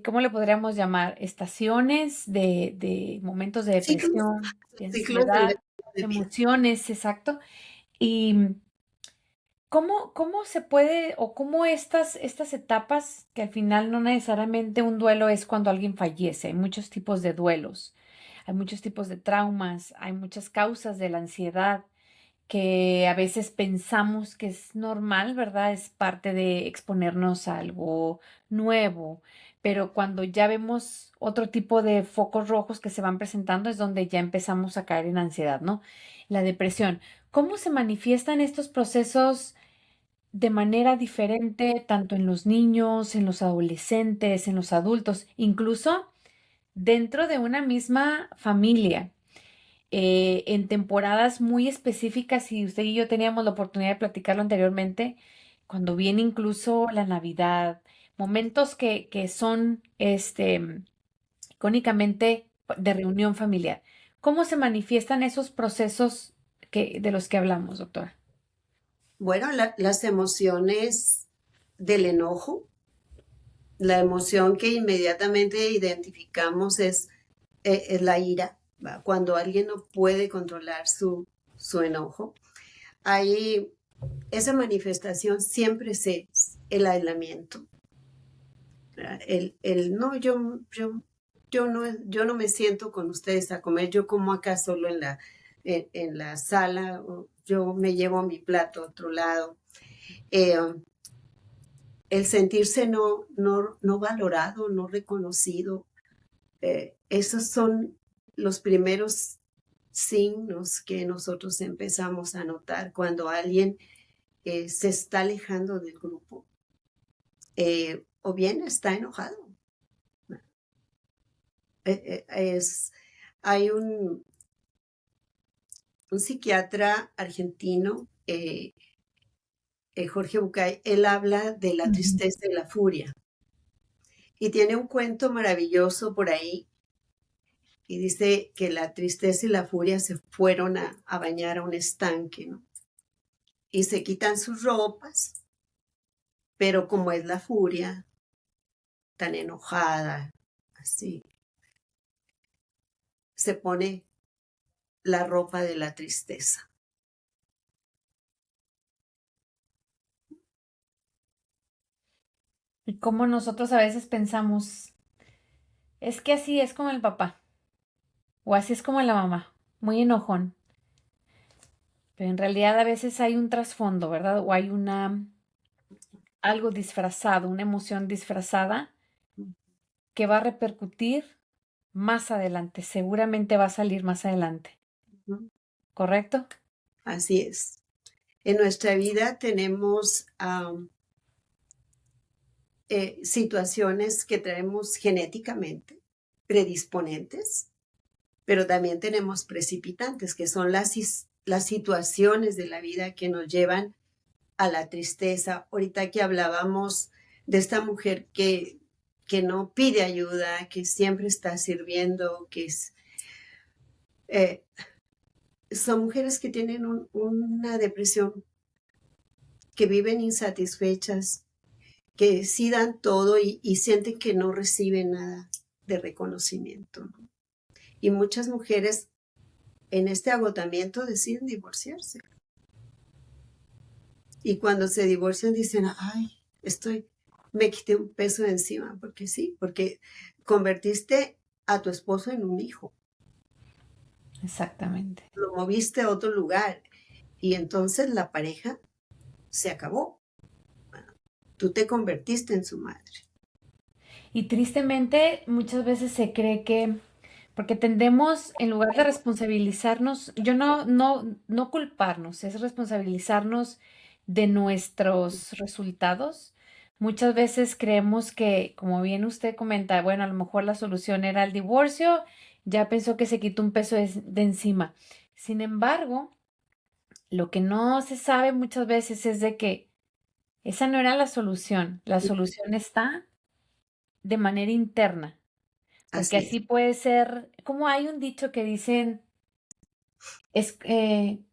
¿cómo le podríamos llamar? Estaciones de momentos de Ciclos, depresión, de ciclos de ansiedad, de vida. emociones, exacto. Y cómo se puede o cómo estas etapas, que al final no necesariamente un duelo es cuando alguien fallece, hay muchos tipos de duelos, hay muchos tipos de traumas, hay muchas causas de la ansiedad que a veces pensamos que es normal, ¿verdad? Es parte de exponernos a algo nuevo, pero cuando ya vemos otro tipo de focos rojos que se van presentando es donde ya empezamos a caer en ansiedad, ¿no? La depresión. ¿Cómo se manifiestan estos procesos de manera diferente tanto en los niños, en los adolescentes, en los adultos, incluso dentro de una misma familia? En temporadas muy específicas, y usted y yo teníamos la oportunidad de platicarlo anteriormente, cuando viene incluso la Navidad, momentos que son icónicamente de reunión familiar. ¿Cómo se manifiestan esos procesos de los que hablamos, doctora? Bueno, las emociones del enojo, la emoción que inmediatamente identificamos es la ira, ¿va? Cuando alguien no puede controlar su enojo. Hay esa manifestación siempre es el aislamiento. No, yo no me siento con ustedes a comer, yo como acá solo en la sala, yo me llevo mi plato a otro lado. Eh, el sentirse no valorado, no reconocido, esos son los primeros signos que nosotros empezamos a notar cuando alguien se está alejando del grupo, o bien está enojado. Eh, eh, es, hay un psiquiatra argentino, Jorge Bucay, él habla de la Ujú. tristeza y la furia. Y tiene un cuento maravilloso por ahí y dice que la tristeza y la furia se fueron a bañar a un estanque, ¿no? Y se quitan sus ropas, pero como es la furia, tan enojada, así, se pone la ropa de la tristeza. Y cómo nosotros a veces pensamos, es que así es como el papá, o así es como la mamá, muy enojón. Pero en realidad a veces hay un trasfondo, ¿verdad? O hay algo disfrazado, una emoción disfrazada que va a repercutir más adelante, seguramente va a salir más adelante, ¿correcto? Así es. En nuestra vida tenemos situaciones que traemos genéticamente, predisponentes, pero también tenemos precipitantes, que son las situaciones de la vida que nos llevan a la tristeza. Ahorita que hablábamos de esta mujer que no pide ayuda, que siempre está sirviendo, eh, son mujeres que tienen una depresión, que viven insatisfechas, que sí dan todo y sienten que no reciben nada de reconocimiento, ¿no? Y muchas mujeres en este agotamiento deciden divorciarse. Y cuando se divorcian dicen, ay, me quité un peso de encima, porque sí, porque convertiste a tu esposo en un hijo, Exactamente. lo moviste a otro lugar y entonces la pareja se acabó. Tú te convertiste en su madre. Y tristemente muchas veces se cree que, porque tendemos, en lugar de responsabilizarnos, yo no culparnos, es responsabilizarnos de nuestros resultados. Muchas veces creemos que, como bien usted comenta, bueno, a lo mejor la solución era el divorcio, ya pensó que se quitó un peso de encima. Sin embargo, lo que no se sabe muchas veces es de que Esa no era la solución. La solución está de manera interna, porque Así es. así puede ser, como hay un dicho que dicen, es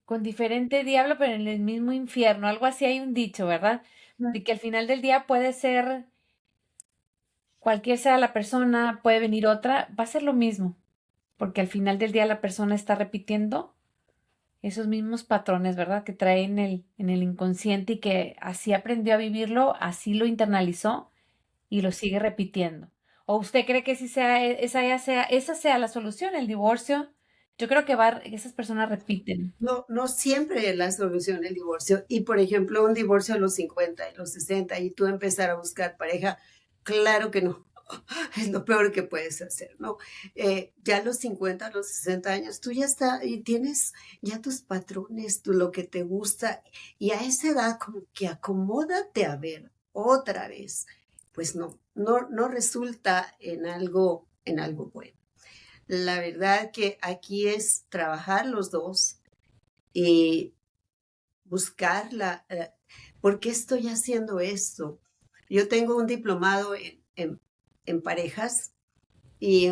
con diferente diablo, pero en el mismo infierno, algo así hay un dicho, ¿verdad? De que al final del día puede ser, cualquier sea la persona, puede venir otra, va a ser lo mismo, porque al final del día la persona está repitiendo esos mismos patrones, ¿verdad? Que trae en el inconsciente y que así aprendió a vivirlo, así lo internalizó y lo sigue repitiendo. ¿O usted cree que si sea, esa sea la solución, el divorcio? Yo creo que esas personas repiten. No, no siempre es la solución el divorcio. Y por ejemplo, un divorcio a los 50 y los 60 y tú empezar a buscar pareja, claro que no. Es lo peor que puedes hacer, ¿no? Ya a los 50, a los 60 años, tú ya estás y tienes ya tus patrones, lo que te gusta, y a esa edad como que acomódate a ver otra vez. Pues no resulta en algo bueno. La verdad que aquí es trabajar los dos y buscar ¿por qué estoy haciendo esto? Yo tengo un diplomado en parejas y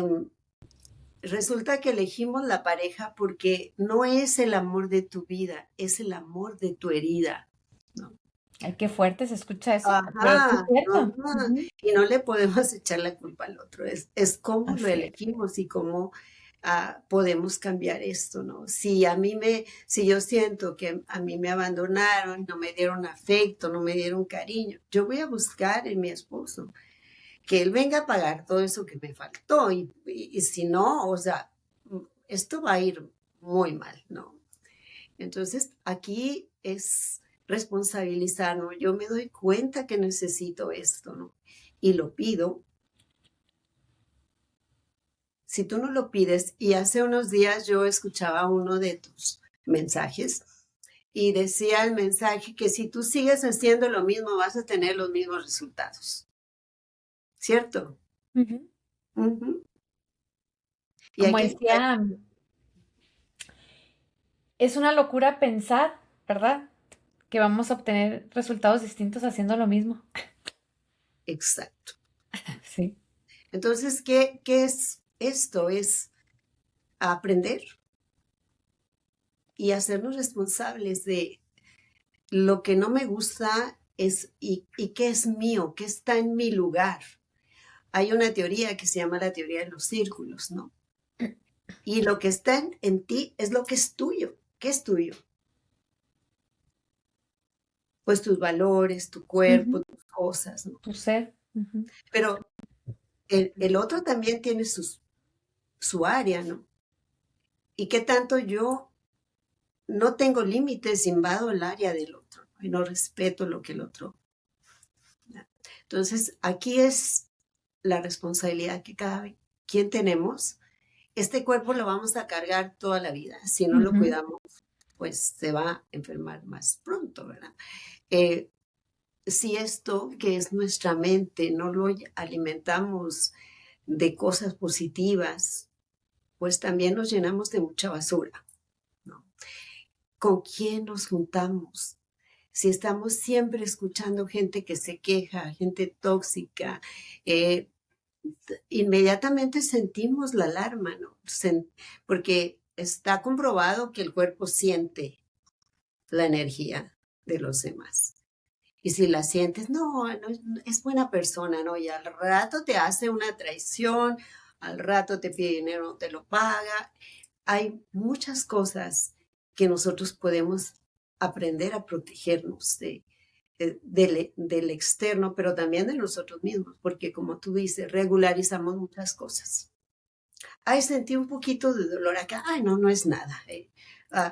resulta que elegimos la pareja porque no es el amor de tu vida, es el amor de tu herida, ¿no? Ay, qué fuerte se escucha eso, pero sí es Ajá, cierto. ajá. Ujú. Y no le podemos echar la culpa al otro, es cómo lo Así es. elegimos y cómo podemos cambiar esto, ¿no? Si yo siento que a mí me abandonaron, no me dieron afecto, no me dieron cariño, yo voy a buscar en mi esposo que él venga a pagar todo eso que me faltó y si no, o sea, esto va a ir muy mal, ¿no? Entonces, aquí es responsabilizarnos. Yo me doy cuenta que necesito esto, ¿no? Y lo pido. Si tú no lo pides, y hace unos días yo escuchaba uno de tus mensajes y decía el mensaje que si tú sigues haciendo lo mismo vas a tener los mismos resultados, ¿cierto? Ujú. Ujú. Y hay Como que, decía, es una locura pensar, ¿verdad? Que vamos a obtener resultados distintos haciendo lo mismo. exacto. Sí. Entonces, qué es esto? Es aprender y hacernos responsables de lo que no me gusta es y qué es mío, qué está en mi lugar. Hay una teoría que se llama la teoría de los círculos, ¿no? Y lo que está en ti es lo que es tuyo. ¿Qué es tuyo? Pues tus valores, tu cuerpo, Ujú. tus cosas, ¿no? Tu ser. Ujú. Pero el otro también tiene su área, ¿no? Y qué tanto yo no tengo límites, invado el área del otro, ¿no? Y no respeto lo que el otro. ¿No? Entonces, aquí es la responsabilidad que cada quien tenemos. Este cuerpo lo vamos a cargar toda la vida. Si no lo Ujú. cuidamos, pues se va a enfermar más pronto, ¿verdad? Eh, si esto que es nuestra mente no lo alimentamos de cosas positivas, pues también nos llenamos de mucha basura, ¿no? ¿Con quién nos juntamos? Si estamos siempre escuchando gente que se queja, gente tóxica, eh, inmediatamente sentimos la alarma, ¿no? Porque está comprobado que el cuerpo siente la energía de los demás. Y si la sientes, no es buena persona, ¿no? Y al rato te hace una traición, al rato te pide dinero, no te lo paga. Hay muchas cosas que nosotros podemos aprender a protegernos del externo, pero también de nosotros mismos, porque como tú dices, regularizamos muchas cosas. Ay, sentí un poquito de dolor acá. Ay, no es nada.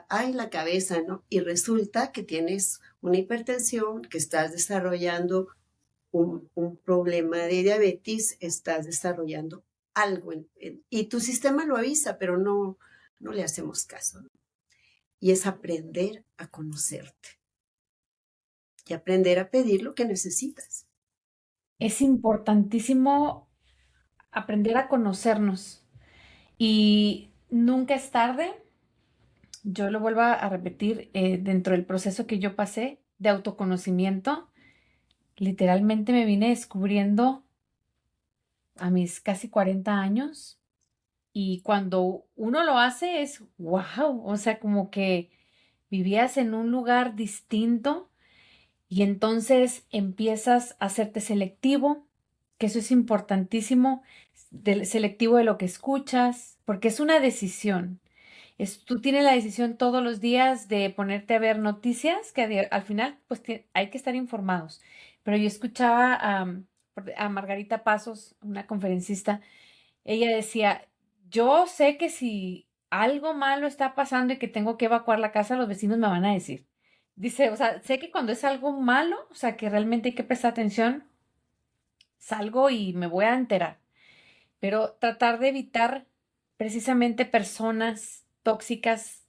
Ay, la cabeza, ¿no? Y resulta que tienes una hipertensión, que estás desarrollando un problema de diabetes, estás desarrollando algo y tu sistema lo avisa, pero no le hacemos caso, ¿no? Y es aprender a conocerte y aprender a pedir lo que necesitas. Es importantísimo aprender a conocernos y nunca es tarde. Yo lo vuelvo a repetir dentro del proceso que yo pasé de autoconocimiento. literalmente me vine descubriendo a mis casi 40 años y cuando uno lo hace es wow, o sea, como que vivías en un lugar distinto y entonces empiezas a hacerte selectivo, que eso es importantísimo, selectivo de lo que escuchas, porque es una decisión. Tú tienes la decisión todos los días de ponerte a ver noticias, que al final pues hay que estar informados. Pero yo escuchaba a Margarita Pasos, una conferencista, ella decía, yo sé que si algo malo está pasando y que tengo que evacuar la casa, los vecinos me van a decir. Dice, o sea, sé que cuando es algo malo, o sea, que realmente hay que prestar atención, salgo y me voy a enterar. Pero tratar de evitar precisamente personas tóxicas.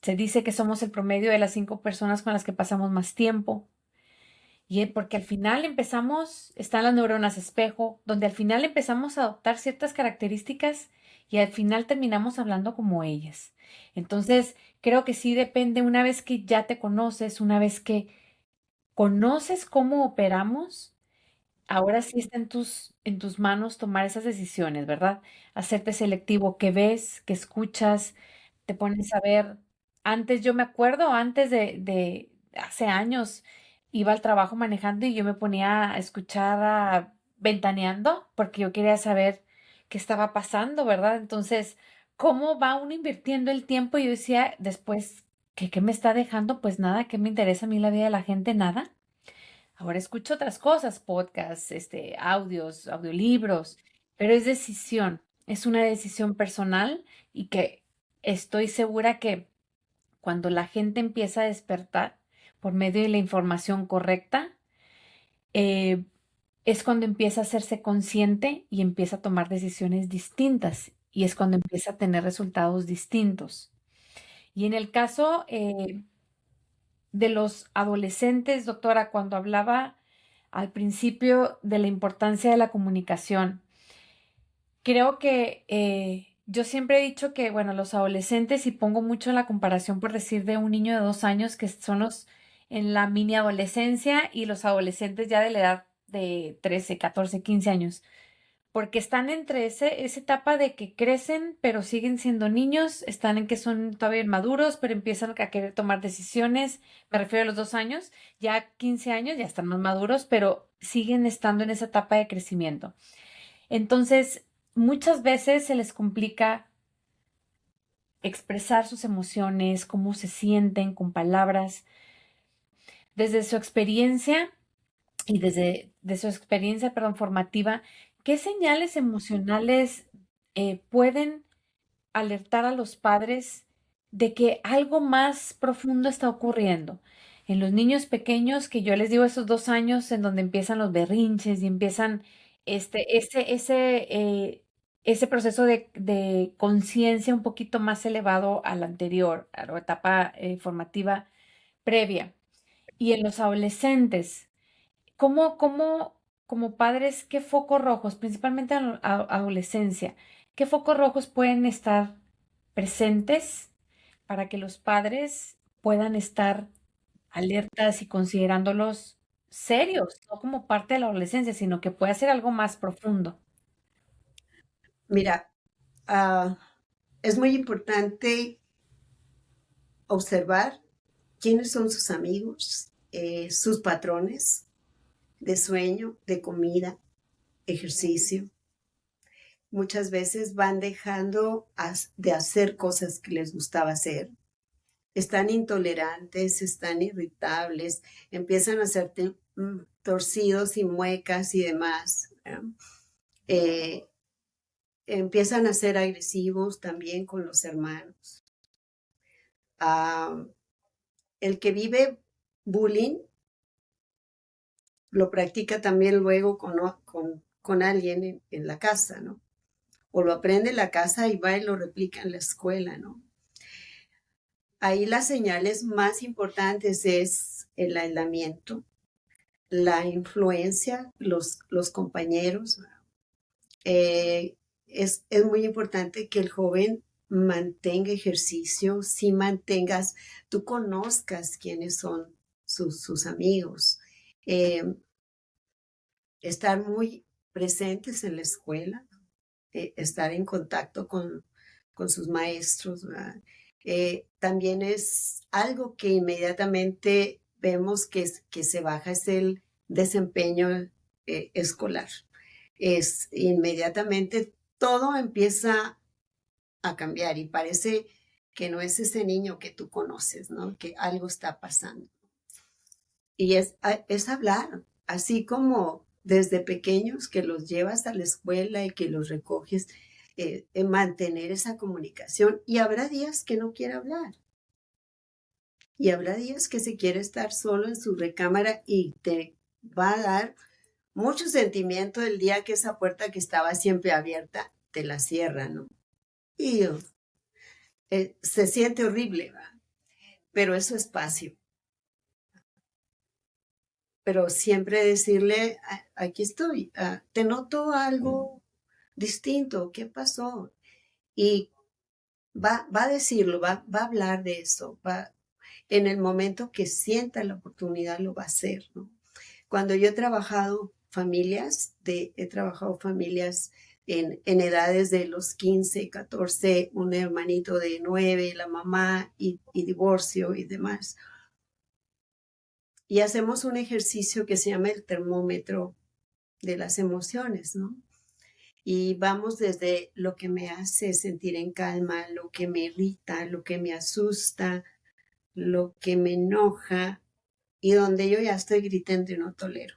Se dice que somos el promedio de las 5 personas con las que pasamos más tiempo. Y porque al final están las neuronas espejo, donde al final empezamos a adoptar ciertas características y al final terminamos hablando como ellas. Entonces, creo que sí depende, una vez que ya te conoces, una vez que conoces cómo operamos, ahora sí está en tus manos tomar esas decisiones, ¿verdad? Hacerte selectivo, qué ves, qué escuchas, te pones a ver. Antes yo me acuerdo, antes de hace años, iba al trabajo manejando y yo me ponía a escuchar ventaneando porque yo quería saber qué estaba pasando, ¿verdad? Entonces, ¿cómo va uno invirtiendo el tiempo? Y yo decía, después, ¿qué me está dejando? Pues nada, ¿qué me interesa a mí la vida de la gente? Nada. Ahora escucho otras cosas, podcasts, audios, audiolibros, pero es decisión, es una decisión personal y que estoy segura que cuando la gente empieza a despertar por medio de la información correcta, eh, es cuando empieza a hacerse consciente y empieza a tomar decisiones distintas y es cuando empieza a tener resultados distintos. Y en el caso de los adolescentes, doctora, cuando hablaba al principio de la importancia de la comunicación. Creo que yo siempre he dicho que, bueno, los adolescentes, y pongo mucho la comparación por decir de un niño de 2 años, que son los en la mini adolescencia y los adolescentes ya de la edad de 13, 14, 15 años, porque están entre esa etapa de que crecen, pero siguen siendo niños, están en que son todavía inmaduros, pero empiezan a querer tomar decisiones. Me refiero a los 2 años, ya 15 años, ya están más maduros, pero siguen estando en esa etapa de crecimiento. Entonces, muchas veces se les complica expresar sus emociones, cómo se sienten con palabras. Desde su experiencia y desde de su experiencia, perdón, formativa, ¿qué señales emocionales pueden alertar a los padres de que algo más profundo está ocurriendo? En los niños pequeños, que yo les digo esos 2 años en donde empiezan los berrinches y empiezan este, ese, ese, eh, ese proceso de conciencia un poquito más elevado al anterior, a la etapa formativa previa. Y en los adolescentes, como padres, qué focos rojos, principalmente en la adolescencia, qué focos rojos pueden estar presentes para que los padres puedan estar alertas y considerándolos serios, no como parte de la adolescencia, sino que puede ser algo más profundo? Mira, ah, es muy importante observar quiénes son sus amigos, sus patrones de sueño, de comida, ejercicio. Muchas veces van dejando de hacer cosas que les gustaba hacer. Están intolerantes, están irritables, empiezan a ser torcidos y muecas y demás. Eh, Empiezan a ser agresivos también con los hermanos. Ah, el que vive bullying lo practica también luego con alguien en la casa, ¿no? O lo aprende en la casa y va y lo replica en la escuela, ¿no? Ahí las señales más importantes es el aislamiento, la influencia, los compañeros. Es muy importante que el joven mantenga ejercicio, tú conozcas quiénes son sus amigos, eh, estar muy presentes en la escuela, estar en contacto con sus maestros, ¿verdad? También es algo que inmediatamente vemos que se baja, es el desempeño escolar. Es inmediatamente todo empieza a cambiar y parece que no es ese niño que tú conoces, ¿no? Que algo está pasando. Y es hablar, así como desde pequeños que los llevas a la escuela y que los recoges, mantener esa comunicación. Y habrá días que no quiera hablar. Y habrá días que se quiere estar solo en su recámara y te va a dar mucho sentimiento el día que esa puerta que estaba siempre abierta te la cierra, ¿no? Y se siente horrible, ¿va? Pero es su espacio. Pero siempre decirle, aquí estoy, te noto algo distinto, ¿qué pasó? Y va a decirlo, va a hablar de eso, en el momento que sienta la oportunidad lo va a hacer, ¿no? Cuando yo he trabajado familias en edades de los 15, 14, un hermanito de 9, la mamá y divorcio y demás. Y hacemos un ejercicio que se llama el termómetro de las emociones, ¿no? Y vamos desde lo que me hace sentir en calma, lo que me irrita, lo que me asusta, lo que me enoja y donde yo ya estoy gritando y no tolero.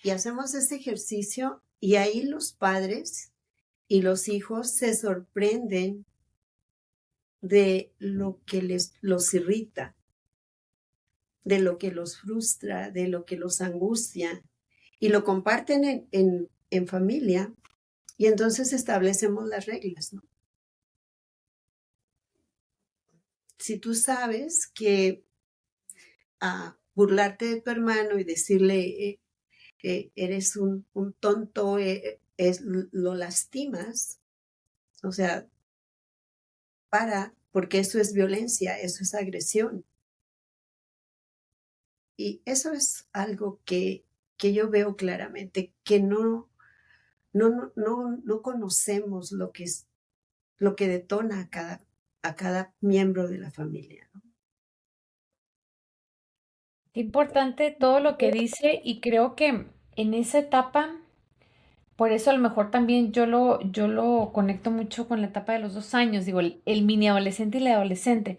Y hacemos este ejercicio y ahí los padres y los hijos se sorprenden de lo que los irrita, de lo que los frustra, de lo que los angustia y lo comparten en familia y entonces establecemos las reglas, ¿no? Si tú sabes que burlarte de tu hermano y decirle eres un tonto, lo lastimas, o sea, porque eso es violencia, eso es agresión. Y eso es algo que yo veo claramente, que no conocemos lo que detona a cada miembro de la familia, ¿no? Qué importante todo lo que dice y creo que en esa etapa, por eso a lo mejor también yo lo conecto mucho con la etapa de los 2 años, digo, el mini adolescente y el adolescente,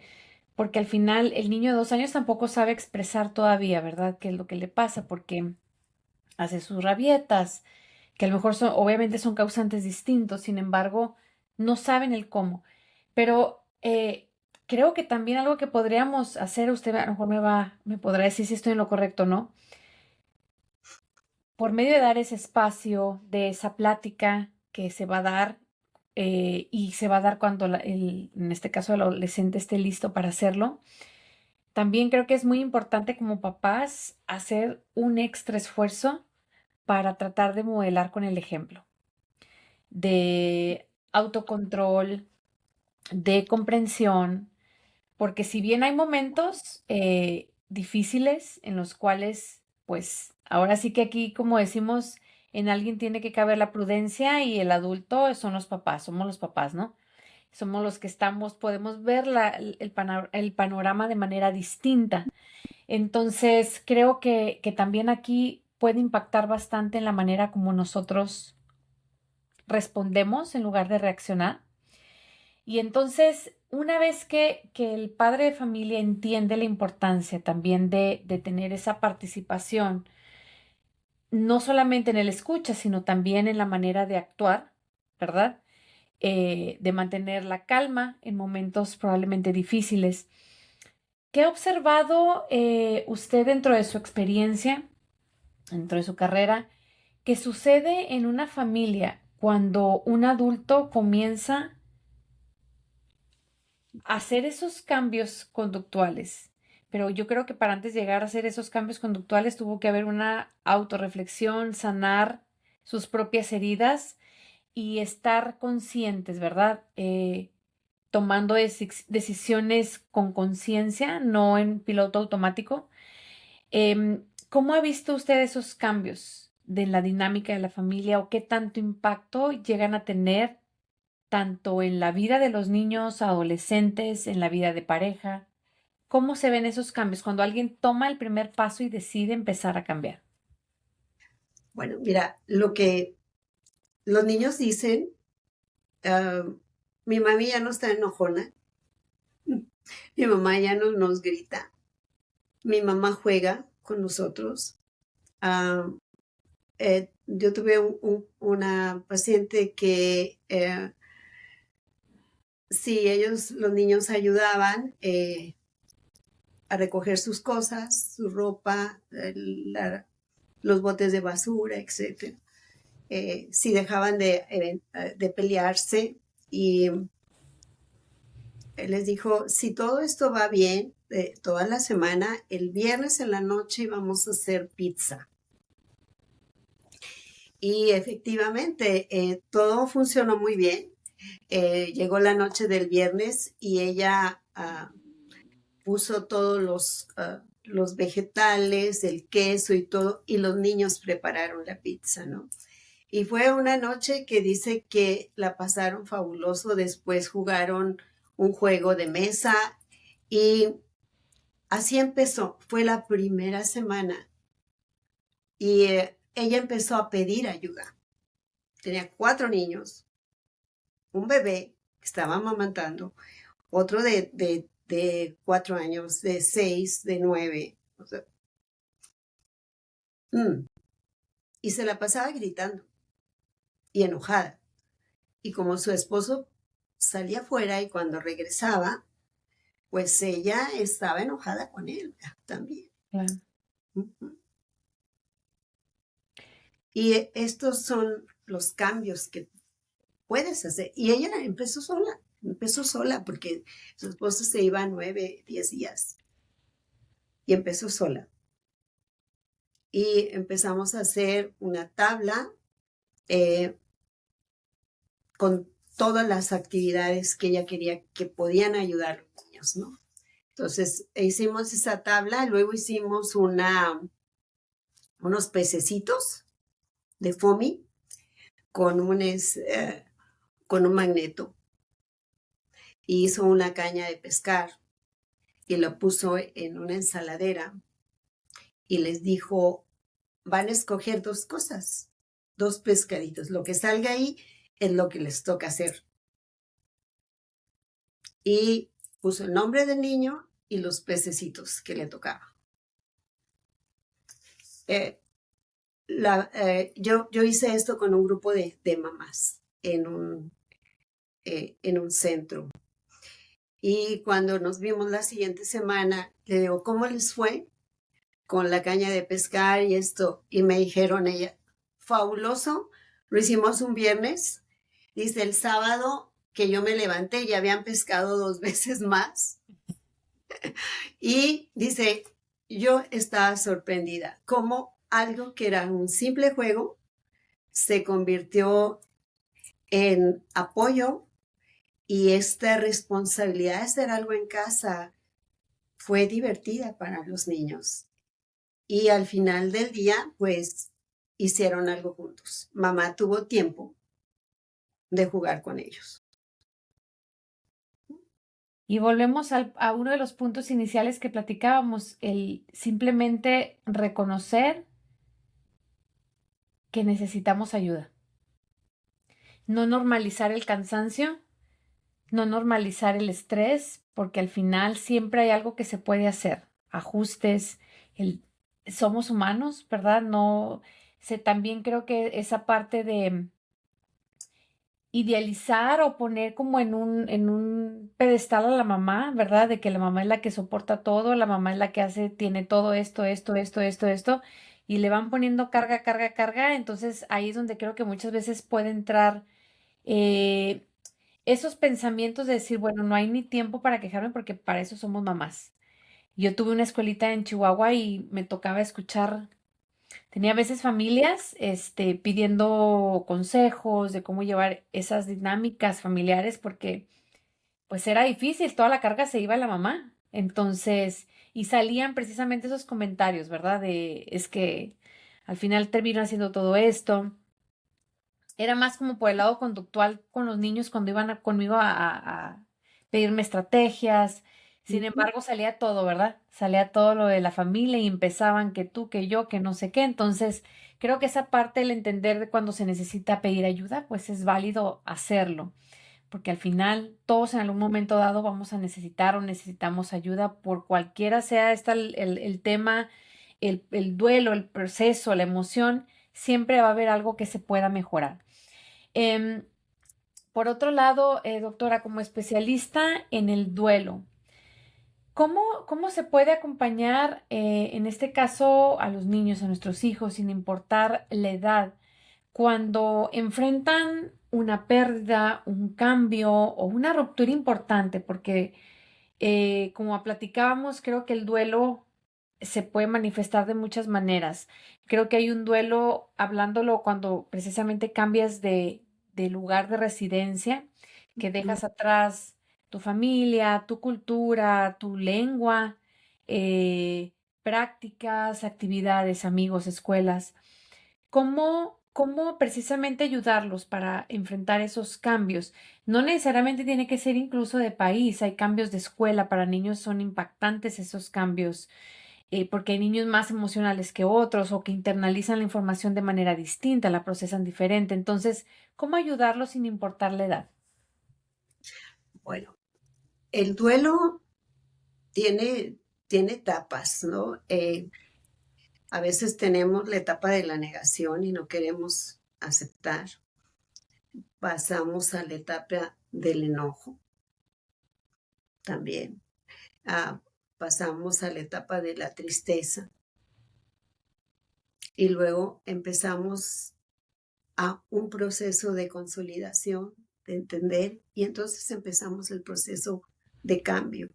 porque al final el niño de 2 años tampoco sabe expresar todavía, ¿verdad? ¿Qué es lo que le pasa? Porque hace sus rabietas, que a lo mejor son, obviamente son causantes distintos, sin embargo, no saben el cómo. Pero creo que también algo que podríamos hacer, usted a lo mejor me podrá decir si estoy en lo correcto o no, por medio de dar ese espacio, de esa plática que se va a dar, y se va a dar cuando en este caso el adolescente esté listo para hacerlo. También creo que es muy importante como papás hacer un extra esfuerzo para tratar de modelar con el ejemplo, de autocontrol, de comprensión, porque si bien hay momentos difíciles en los cuales, pues ahora sí que aquí, como decimos, en alguien tiene que caber la prudencia y el adulto son los papás, somos los papás, ¿no? Somos los que estamos, podemos ver el panorama de manera distinta. Entonces, creo que también aquí puede impactar bastante en la manera como nosotros respondemos en lugar de reaccionar. Y entonces, una vez que el padre de familia entiende la importancia también de tener esa participación, no solamente en el escucha, sino también en la manera de actuar, ¿verdad? De mantener la calma en momentos probablemente difíciles. ¿Qué ha observado usted dentro de su experiencia, dentro de su carrera, que sucede en una familia cuando un adulto comienza hacer esos cambios conductuales? Pero yo creo que para antes de llegar a hacer esos cambios conductuales tuvo que haber una autorreflexión, sanar sus propias heridas y estar conscientes, ¿verdad? Tomando decisiones con conciencia, no en piloto automático. ¿Cómo ha visto usted esos cambios de la dinámica de la familia o qué tanto impacto llegan a tener tanto en la vida de los niños, adolescentes, en la vida de pareja? ¿Cómo se ven esos cambios cuando alguien toma el primer paso y decide empezar a cambiar? Bueno, mira, lo que los niños dicen, ah, mi mami ya no está enojona, mi mamá ya no nos grita, mi mamá juega con nosotros. Ah, yo tuve una paciente que si ellos, los niños ayudaban a recoger sus cosas, su ropa, los botes de basura, etcétera. Si dejaban de pelearse y él les dijo, si todo esto va bien, toda la semana, el viernes en la noche vamos a hacer pizza. Y efectivamente, todo funcionó muy bien. Llegó la noche del viernes y ella puso todos los vegetales, el queso y todo, y los niños prepararon la pizza, ¿no? Y fue una noche que dice que la pasaron fabuloso. Después jugaron un juego de mesa y así empezó. Fue la primera semana y ella empezó a pedir ayuda. Tenía 4 niños, un bebé que estaba amamantando, otro de 4 años, de 6, de 9. O sea, y se la pasaba gritando y enojada. Y como su esposo salía afuera y cuando regresaba, pues ella estaba enojada con él también. Claro. Y estos son los cambios que puedes hacer. Y ella empezó sola porque su esposo se iba a 9, 10 días y empezó sola. Y empezamos a hacer una tabla con todas las actividades que ella quería que podían ayudar a los niños, ¿no? Entonces hicimos esa tabla, luego hicimos unos pececitos de foamy con con un magneto. Y hizo una caña de pescar y lo puso en una ensaladera y les dijo, van a escoger 2 cosas, 2 pescaditos. Lo que salga ahí es lo que les toca hacer. Y puso el nombre del niño y los pececitos que le tocaba. Yo hice esto con un grupo de mamás en un centro. Y cuando nos vimos la siguiente semana, le digo, ¿cómo les fue con la caña de pescar y esto? Y me dijeron ella, fabuloso, lo hicimos un viernes. Dice, el sábado que yo me levanté ya habían pescado 2 veces más. Y dice, yo estaba sorprendida, cómo algo que era un simple juego se convirtió en apoyo y esta responsabilidad de hacer algo en casa fue divertida para los niños. Y al final del día, pues, hicieron algo juntos. Mamá tuvo tiempo de jugar con ellos. Y volvemos a uno de los puntos iniciales que platicábamos, el simplemente reconocer que necesitamos ayuda. No normalizar el cansancio, no normalizar el estrés, porque al final siempre hay algo que se puede hacer. Ajustes, somos humanos, ¿verdad? No sé, también creo que esa parte de idealizar o poner como en un pedestal a la mamá, ¿verdad? De que la mamá es la que soporta todo, la mamá es la que tiene todo esto, y le van poniendo carga, carga, carga. Entonces ahí es donde creo que muchas veces puede entrar eh, esos pensamientos de decir, bueno, no hay ni tiempo para quejarme porque para eso somos mamás. Yo tuve una escuelita en Chihuahua y me tocaba escuchar. Tenía a veces familias, pidiendo consejos de cómo llevar esas dinámicas familiares porque pues era difícil, toda la carga se iba a la mamá. Entonces, y salían precisamente esos comentarios, ¿verdad? De, es que al final terminan haciendo todo esto. Era más como por el lado conductual con los niños cuando iban conmigo a pedirme estrategias. Sin Ujú. embargo, salía todo, ¿verdad? Salía todo lo de la familia y empezaban que tú, que yo, que no sé qué. Entonces, creo que esa parte, el entender de cuando se necesita pedir ayuda, pues es válido hacerlo, porque al final todos en algún momento dado vamos a necesitar o necesitamos ayuda por cualquiera sea esta el tema, el duelo, el proceso, la emoción, siempre va a haber algo que se pueda mejorar. Em, por otro lado, doctora, como especialista en el duelo, ¿cómo se puede acompañar, en este caso, a los niños, a nuestros hijos, sin importar la edad, cuando enfrentan una pérdida, un cambio o una ruptura importante? Porque, como platicábamos, creo que el duelo se puede manifestar de muchas maneras. Creo que hay un duelo, hablándolo cuando precisamente cambias de lugar de residencia, que Ujú. dejas atrás tu familia, tu cultura, tu lengua, prácticas, actividades, amigos, escuelas. ¿Cómo precisamente ayudarlos para enfrentar esos cambios? No necesariamente tiene que ser incluso de país, hay cambios de escuela, para niños son impactantes esos cambios, porque hay niños más emocionales que otros o que internalizan la información de manera distinta, la procesan diferente. Entonces, ¿cómo ayudarlos sin importar la edad? Bueno, el duelo tiene, tiene etapas, ¿no? A veces tenemos la etapa de la negación y no queremos aceptar. Pasamos a la etapa del enojo también. Ah, pasamos a la etapa de la tristeza y luego empezamos a un proceso de consolidación, de entender, y entonces empezamos el proceso de cambio,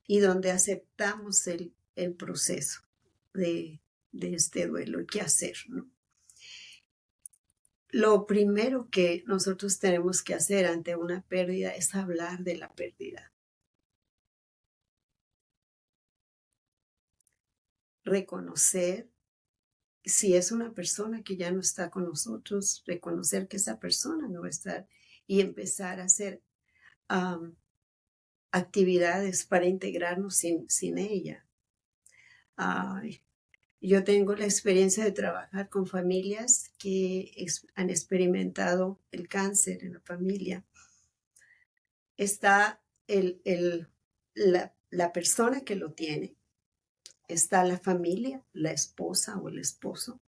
y donde aceptamos el proceso de este duelo y qué hacer, ¿no? Lo primero que nosotros tenemos que hacer ante una pérdida es hablar de la pérdida, reconocer si es una persona que ya no está con nosotros, reconocer que esa persona no va a estar y empezar a hacer um, actividades para integrarnos sin ella. Ay, yo tengo la experiencia de trabajar con familias que han experimentado el cáncer en la familia. Está la persona que lo tiene, está la familia, la esposa o el esposo,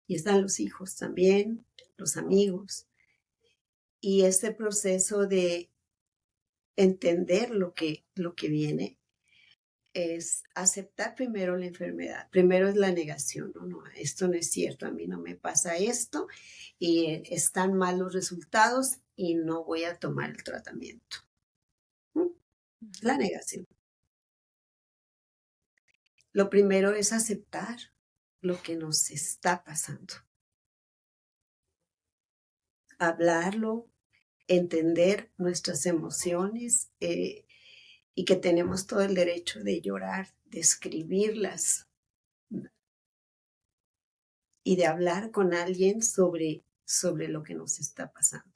y están los hijos también, los amigos. Y este proceso de entender lo que viene es aceptar primero la enfermedad. Primero es la negación, no, no, esto no es cierto, a mí no me pasa esto y están mal los resultados y no voy a tomar el tratamiento. ¿Mm? La Ujú. negación. Lo primero es aceptar lo que nos está pasando, hablarlo, entender nuestras emociones, y que tenemos todo el derecho de llorar, de escribirlas y de hablar con alguien sobre lo que nos está pasando.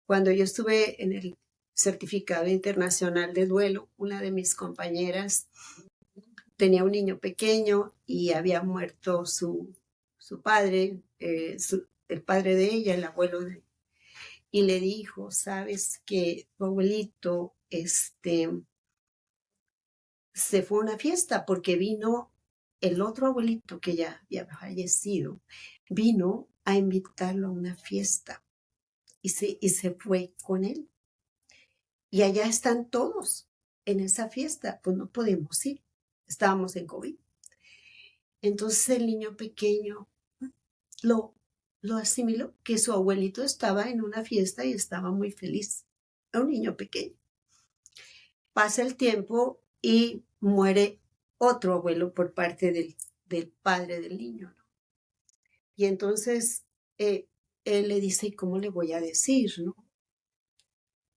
Cuando yo estuve en el certificado internacional de duelo, una de mis compañeras tenía un niño pequeño y había muerto su padre, el padre de ella, el abuelo de, y le dijo, sabes que tu abuelito se fue a una fiesta porque vino el otro abuelito que ya había fallecido, vino a invitarlo a una fiesta y se fue con él. Y allá están todos en esa fiesta, pues no podemos ir, estábamos en COVID. Entonces el niño pequeño lo, lo asimiló, que su abuelito estaba en una fiesta y estaba muy feliz. Era un niño pequeño. Pasa el tiempo y muere otro abuelo por parte del padre del niño, ¿no? Y entonces él le dice, ¿y cómo le voy a decir, no?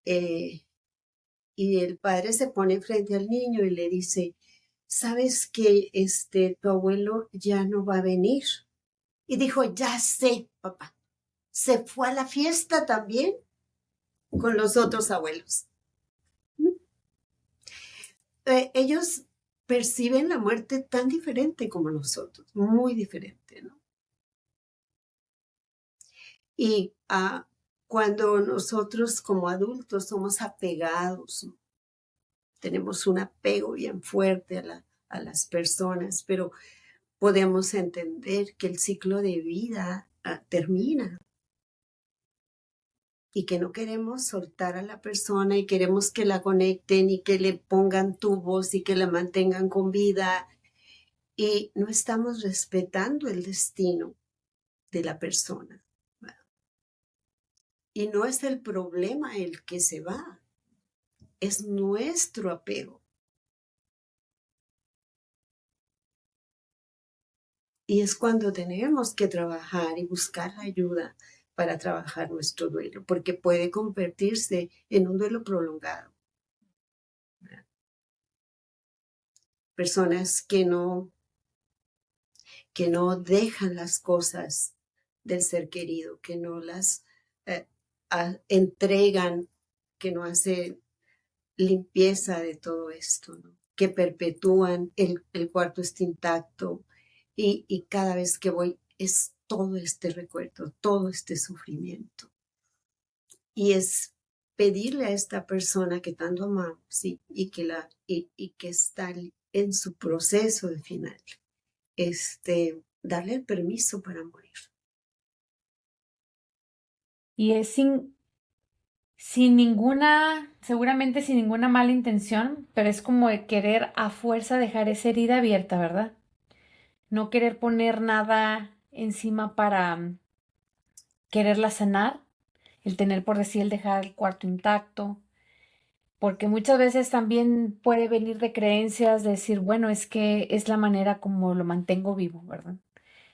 Eh, y el padre se pone frente al niño y le dice, ¿sabes que tu abuelo ya no va a venir? Y dijo, ya sé, papá. Se fue a la fiesta también con los otros abuelos. Ellos perciben la muerte tan diferente como nosotros, muy diferente, ¿no? Y cuando nosotros como adultos somos apegados, ¿no? Tenemos un apego bien fuerte a las personas, pero podemos entender que el ciclo de vida termina y que no queremos soltar a la persona y queremos que la conecten y que le pongan tubos y que la mantengan con vida y no estamos respetando el destino de la persona. Y no es el problema el que se va, es nuestro apego. Y es cuando tenemos que trabajar y buscar ayuda para trabajar nuestro duelo, porque puede convertirse en un duelo prolongado. Personas que no dejan las cosas del ser querido, que no las entregan, que no hacen limpieza de todo esto, ¿no? Que perpetúan, el cuarto está intacto y cada vez que voy es todo este recuerdo, todo este sufrimiento. Y es pedirle a esta persona que tanto amamos y que está en su proceso de final, darle el permiso para morir. Y es sin ninguna, seguramente sin ninguna mala intención, pero es como de querer a fuerza dejar esa herida abierta, ¿verdad? No querer poner nada encima para quererla sanar, el tener por decir el dejar el cuarto intacto, porque muchas veces también puede venir de creencias de decir, bueno, es que es la manera como lo mantengo vivo, ¿verdad?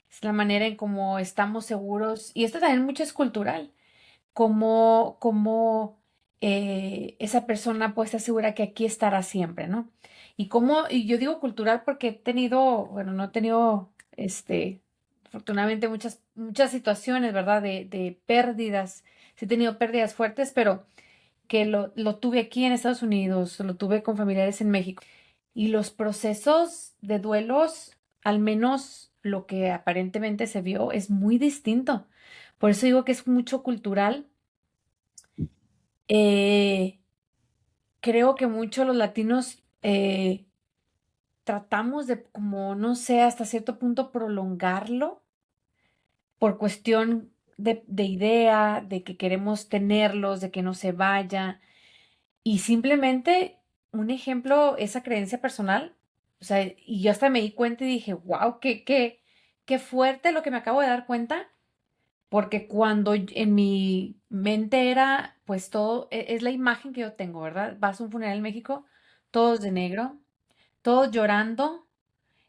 Es la manera en cómo estamos seguros, y esto también mucho es cultural, como esa persona puede estar segura que aquí estará siempre, ¿no? Y yo digo cultural porque he tenido, bueno, no he tenido, afortunadamente muchas situaciones, ¿verdad? De pérdidas, sí he tenido pérdidas fuertes, pero que lo tuve aquí en Estados Unidos, lo tuve con familiares en México. Y los procesos de duelos, al menos lo que aparentemente se vio, es muy distinto. Por eso digo que es mucho cultural. Eh, Creo que muchos los latinos tratamos de, como, no sé, hasta cierto punto prolongarlo por cuestión de idea, de que queremos tenerlos, de que no se vaya. Y simplemente un ejemplo, esa creencia personal, o sea, y yo hasta me di cuenta y dije, wow, qué fuerte lo que me acabo de dar cuenta, porque cuando en mi mente era, pues todo, es la imagen que yo tengo, ¿verdad? Vas a un funeral en México, todos de negro, todos llorando,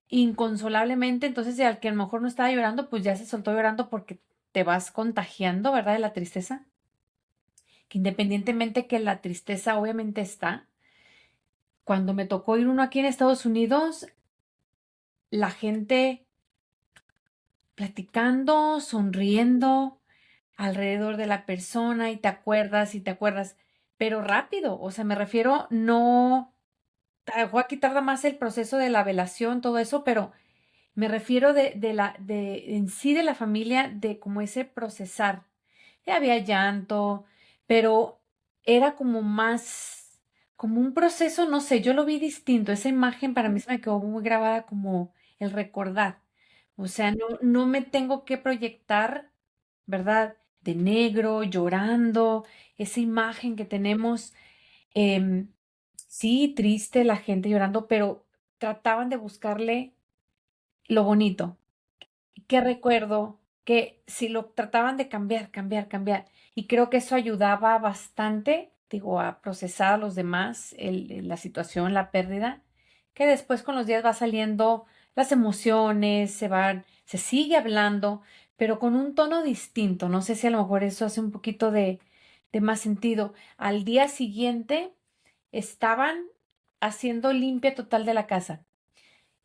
inconsolablemente, entonces si al que a lo mejor no estaba llorando, pues ya se soltó llorando porque te vas contagiando, ¿verdad? De la tristeza, que independientemente que la tristeza obviamente está. Cuando me tocó ir uno aquí en Estados Unidos, la gente platicando, sonriendo alrededor de la persona y te acuerdas, pero rápido, o sea, me refiero, no, aquí tarda más el proceso de la velación, todo eso, pero me refiero de en sí de la familia, de como ese procesar. Ya había llanto, pero era como más, como un proceso, no sé, yo lo vi distinto. Esa imagen para mí se me quedó muy grabada como el recordar. O sea, no me tengo que proyectar, ¿verdad? De negro, llorando, esa imagen que tenemos, em, sí, triste, la gente llorando, pero trataban de buscarle lo bonito. Que recuerdo que si lo trataban de cambiar, y creo que eso ayudaba bastante, digo, a procesar a los demás la situación, la pérdida, que después con los días va saliendo las emociones, se sigue hablando, pero con un tono distinto. No sé si a lo mejor eso hace un poquito de más sentido. Al día siguiente, estaban haciendo limpia total de la casa.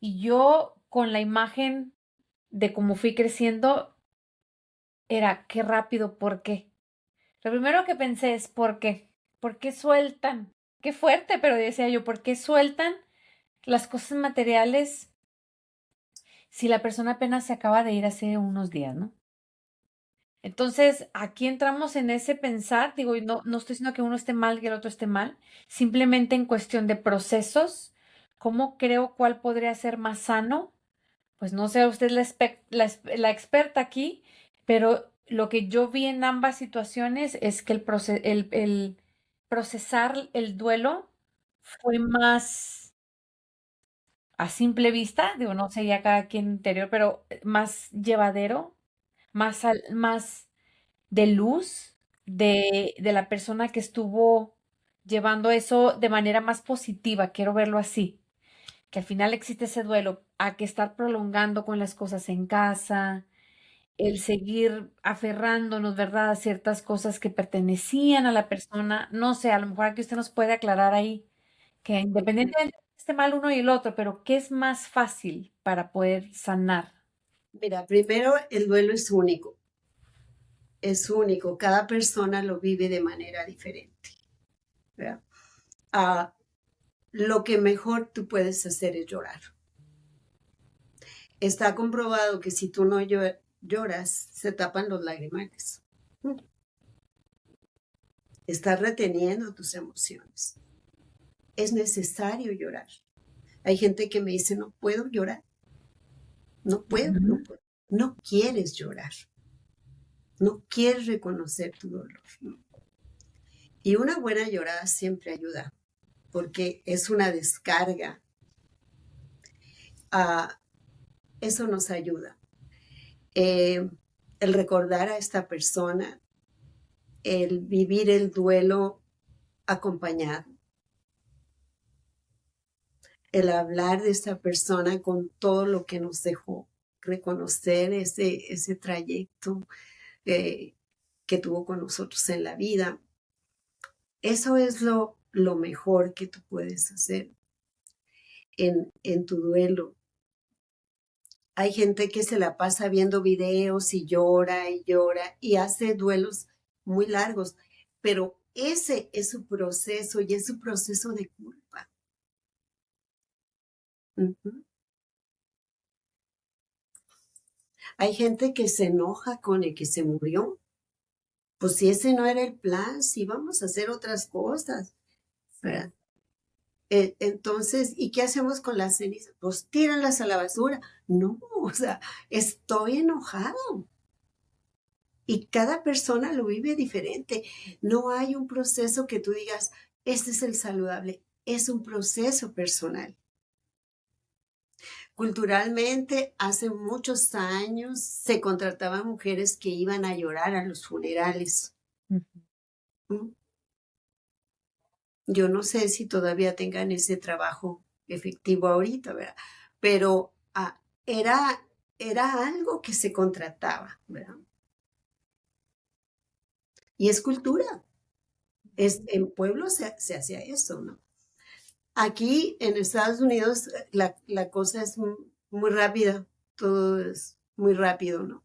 Y yo con la imagen de cómo fui creciendo, era qué rápido, ¿por qué? Lo primero que pensé es ¿por qué? ¿Por qué sueltan? Qué fuerte, pero decía yo, ¿por qué sueltan las cosas materiales si la persona apenas se acaba de ir hace unos días, ¿no? Entonces, aquí entramos en ese pensar, digo, y no estoy diciendo que uno esté mal y el otro esté mal, simplemente en cuestión de procesos, ¿cómo creo cuál podría ser más sano? Pues no sé, usted es la experta aquí, pero lo que yo vi en ambas situaciones es que el procesar el duelo fue más a simple vista, digo, no sé ya cada quien interior, pero más llevadero, más de luz de la persona que estuvo llevando eso de manera más positiva, quiero verlo así, que al final existe ese duelo, a que estar prolongando con las cosas en casa, el seguir aferrándonos, ¿verdad?, a ciertas cosas que pertenecían a la persona. No sé, a lo mejor aquí usted nos puede aclarar ahí que independientemente de que esté mal uno y el otro, pero ¿qué es más fácil para poder sanar? Mira, primero el duelo es único, cada persona lo vive de manera diferente, ¿verdad? Ah, lo que mejor tú puedes hacer es llorar. Está comprobado que si tú no lloras, se tapan los lagrimales. Estás reteniendo tus emociones. Es necesario llorar. Hay gente que me dice, no puedo llorar, no puedo, no Ujú. puedo. No quieres llorar, no quieres reconocer tu dolor, ¿no? Y una buena llorada siempre ayuda, porque es una descarga. Ah, eso nos ayuda. El recordar a esta persona, el vivir el duelo acompañado, el hablar de esta persona con todo lo que nos dejó, reconocer ese trayecto eh, que tuvo con nosotros en la vida. Eso es lo mejor que tú puedes hacer en tu duelo. Hay gente que se la pasa viendo videos y llora y hace duelos muy largos, pero ese es su proceso y es su proceso de culpa. Ujú. Hay gente que se enoja con el que se murió. Pues si ese no era el plan, si vamos a hacer otras cosas, Sí. ¿verdad? Entonces, ¿y qué hacemos con las cenizas? Pues tíranlas a la basura. No, o sea, estoy enojado. Y cada persona lo vive diferente. No hay un proceso que tú digas, este es el saludable. Es un proceso personal. Culturalmente, hace muchos años se contrataban mujeres que iban a llorar a los funerales. Ujú. ¿Mm? Yo no sé si todavía tengan ese trabajo efectivo ahorita, ¿verdad? Pero era algo que se contrataba, ¿verdad? Y es cultura. En pueblos se hacía eso, ¿no? Aquí en Estados Unidos la cosa es muy rápida, todo es muy rápido, ¿no?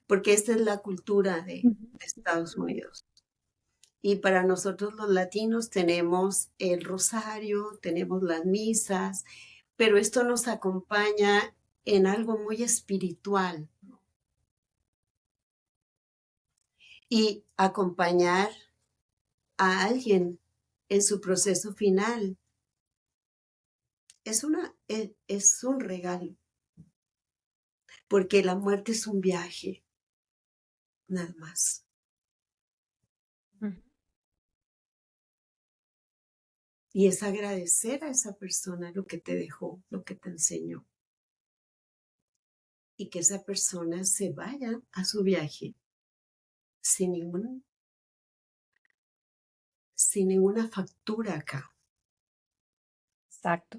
Porque esta es la cultura de Estados Unidos. Y para nosotros los latinos tenemos el rosario, tenemos las misas, pero esto nos acompaña en algo muy espiritual, ¿no? Y acompañar a alguien en su proceso final es un regalo, porque la muerte es un viaje, nada más. Ujú. Y es agradecer a esa persona lo que te dejó, lo que te enseñó. Y que esa persona se vaya a su viaje sin ningún, sin ninguna factura acá. Exacto.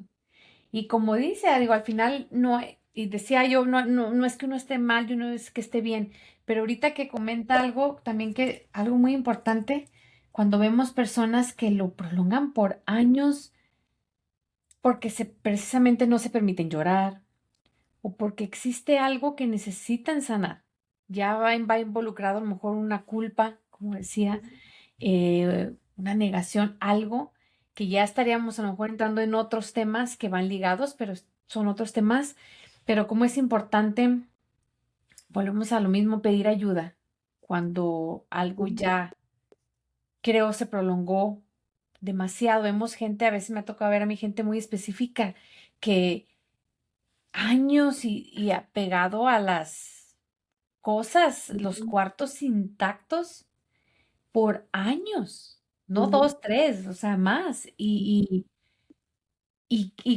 Y como dice, digo, al final no, y decía yo, no es que uno esté mal y uno es que esté bien, pero ahorita que comenta algo, también que algo muy importante, cuando vemos personas que lo prolongan por años porque precisamente no se permiten llorar o porque existe algo que necesitan sanar. Ya va involucrado a lo mejor una culpa, como decía, una negación, algo que ya estaríamos a lo mejor entrando en otros temas que van ligados, pero son otros temas. Pero como es importante, volvemos a lo mismo, pedir ayuda cuando algo ya creo se prolongó demasiado. Vemos gente, a veces me ha tocado ver a mi gente muy específica que años y apegado a las cosas, los cuartos intactos por años, no Ujú. 2, 3, o sea, más. Y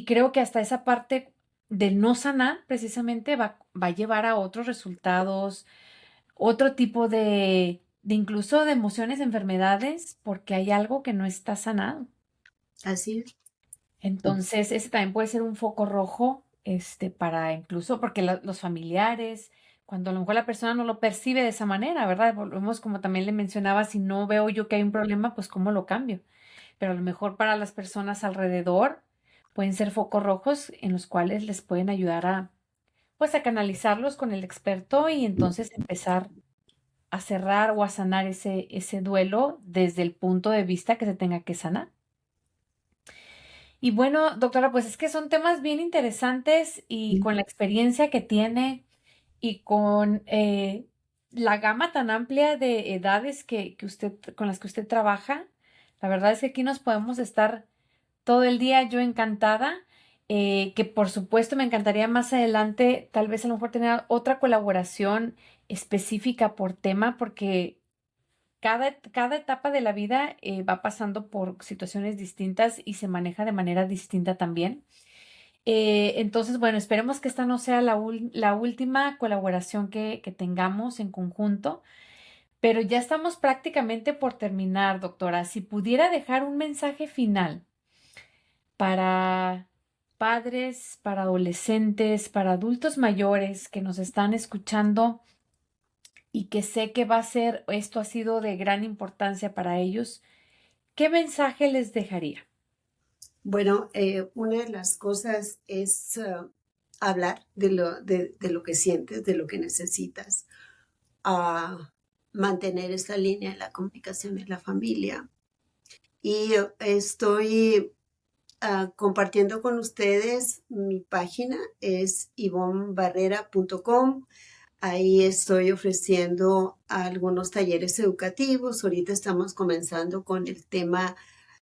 creo que hasta esa parte del no sanar precisamente va a llevar a otros resultados, otro tipo de incluso de emociones, enfermedades, porque hay algo que no está sanado. Así es. Entonces, ese también puede ser un foco rojo, para incluso, porque los familiares, cuando a lo mejor la persona no lo percibe de esa manera, ¿verdad? Volvemos, como también le mencionaba, si no veo yo que hay un problema, pues ¿cómo lo cambio? Pero a lo mejor para las personas alrededor pueden ser focos rojos en los cuales les pueden ayudar pues a canalizarlos con el experto y entonces empezar a cerrar o a sanar ese duelo desde el punto de vista que se tenga que sanar. Y bueno, doctora, pues es que son temas bien interesantes y con la experiencia que tiene y con la gama tan amplia de edades con las que usted trabaja, la verdad es que aquí nos podemos estar todo el día, yo encantada, que por supuesto me encantaría más adelante, tal vez a lo mejor tener otra colaboración específica por tema, porque cada etapa de la vida va pasando por situaciones distintas y se maneja de manera distinta también. Entonces, bueno, esperemos que esta no sea la última colaboración que tengamos en conjunto, pero ya estamos prácticamente por terminar, doctora. Si pudiera dejar un mensaje final para padres, para adolescentes, para adultos mayores que nos están escuchando y que sé que esto ha sido de gran importancia para ellos, ¿qué mensaje les dejaría? Bueno, una de las cosas es hablar de lo que sientes, de lo que necesitas, a mantener esa línea de la comunicación en la familia. Y estoy compartiendo con ustedes mi página, es ivonnebarrera.com. Ahí estoy ofreciendo algunos talleres educativos. Ahorita estamos comenzando con el tema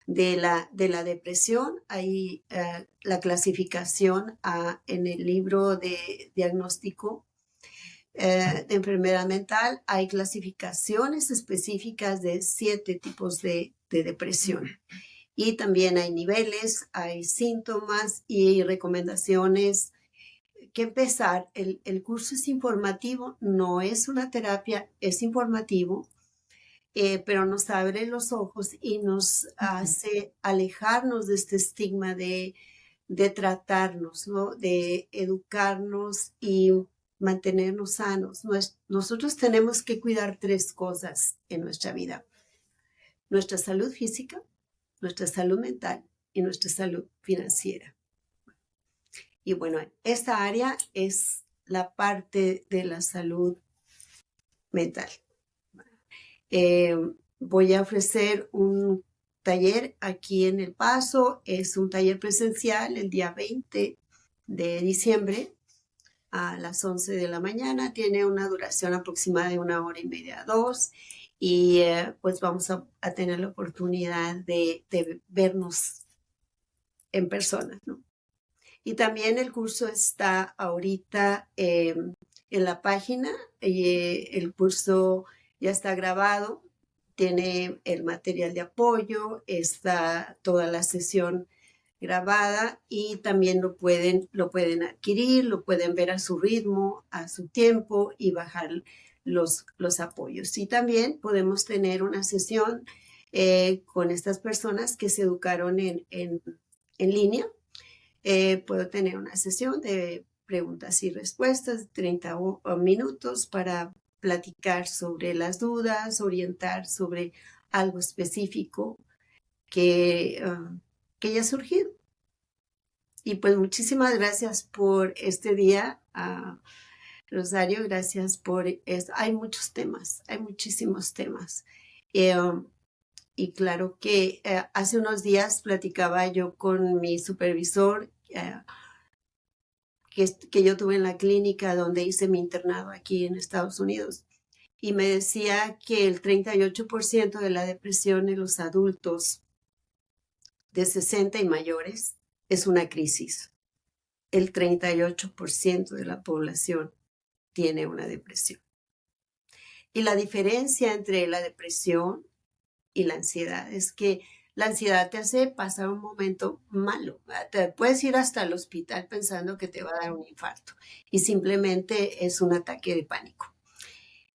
de la depresión. Hay la clasificación en el libro de diagnóstico de enfermedad mental. Hay clasificaciones específicas de 7 tipos de depresión. Y también hay niveles, hay síntomas y recomendaciones que empezar. El curso es informativo, no es una terapia, es informativo, pero nos abre los ojos y nos hace alejarnos de este estigma de tratarnos, ¿no? De educarnos y mantenernos sanos. Nosotros tenemos que cuidar 3 cosas en nuestra vida: nuestra salud física, nuestra salud mental y nuestra salud financiera. Y bueno, esta área es la parte de la salud mental. Eh, Voy a ofrecer un taller aquí en El Paso. Es un taller presencial el día 20 de diciembre a las 11 de la mañana. Tiene una duración aproximada de 1 hora y media, 2. Y pues vamos a tener la oportunidad de vernos en persona, ¿no? Y también el curso está ahorita en la página. El curso ya está grabado, tiene el material de apoyo, está toda la sesión grabada y también lo pueden adquirir, lo pueden ver a su ritmo, a su tiempo y bajar los apoyos. Y también podemos tener una sesión con estas personas que se educaron en línea. Puedo tener una sesión de preguntas y respuestas de 30 minutos para platicar sobre las dudas, orientar sobre algo específico que, que haya surgido. Y pues muchísimas gracias por este día, Rosario, gracias por esto. Hay muchos temas, hay muchísimos temas. Eh, y claro que hace unos días platicaba yo con mi supervisor que yo tuve en la clínica donde hice mi internado aquí en Estados Unidos. Y me decía que el 38% de la depresión en los adultos de 60 y mayores es una crisis. El 38% de la población tiene una depresión. Y la diferencia entre la depresión y la ansiedad es que la ansiedad te hace pasar un momento malo. Te puedes ir hasta el hospital pensando que te va a dar un infarto y simplemente es un ataque de pánico.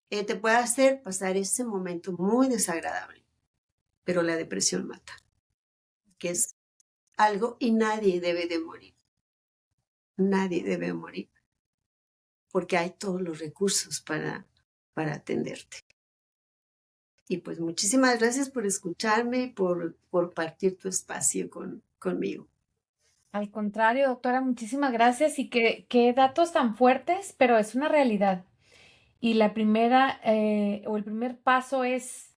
Te puede hacer pasar ese momento muy desagradable, pero la depresión mata, que es algo y nadie debe de morir. Nadie debe morir porque hay todos los recursos para atenderte. Y pues muchísimas gracias por escucharme y por partir tu espacio conmigo. Al contrario, doctora, muchísimas gracias y qué datos tan fuertes, pero es una realidad. Y la primera o el primer paso es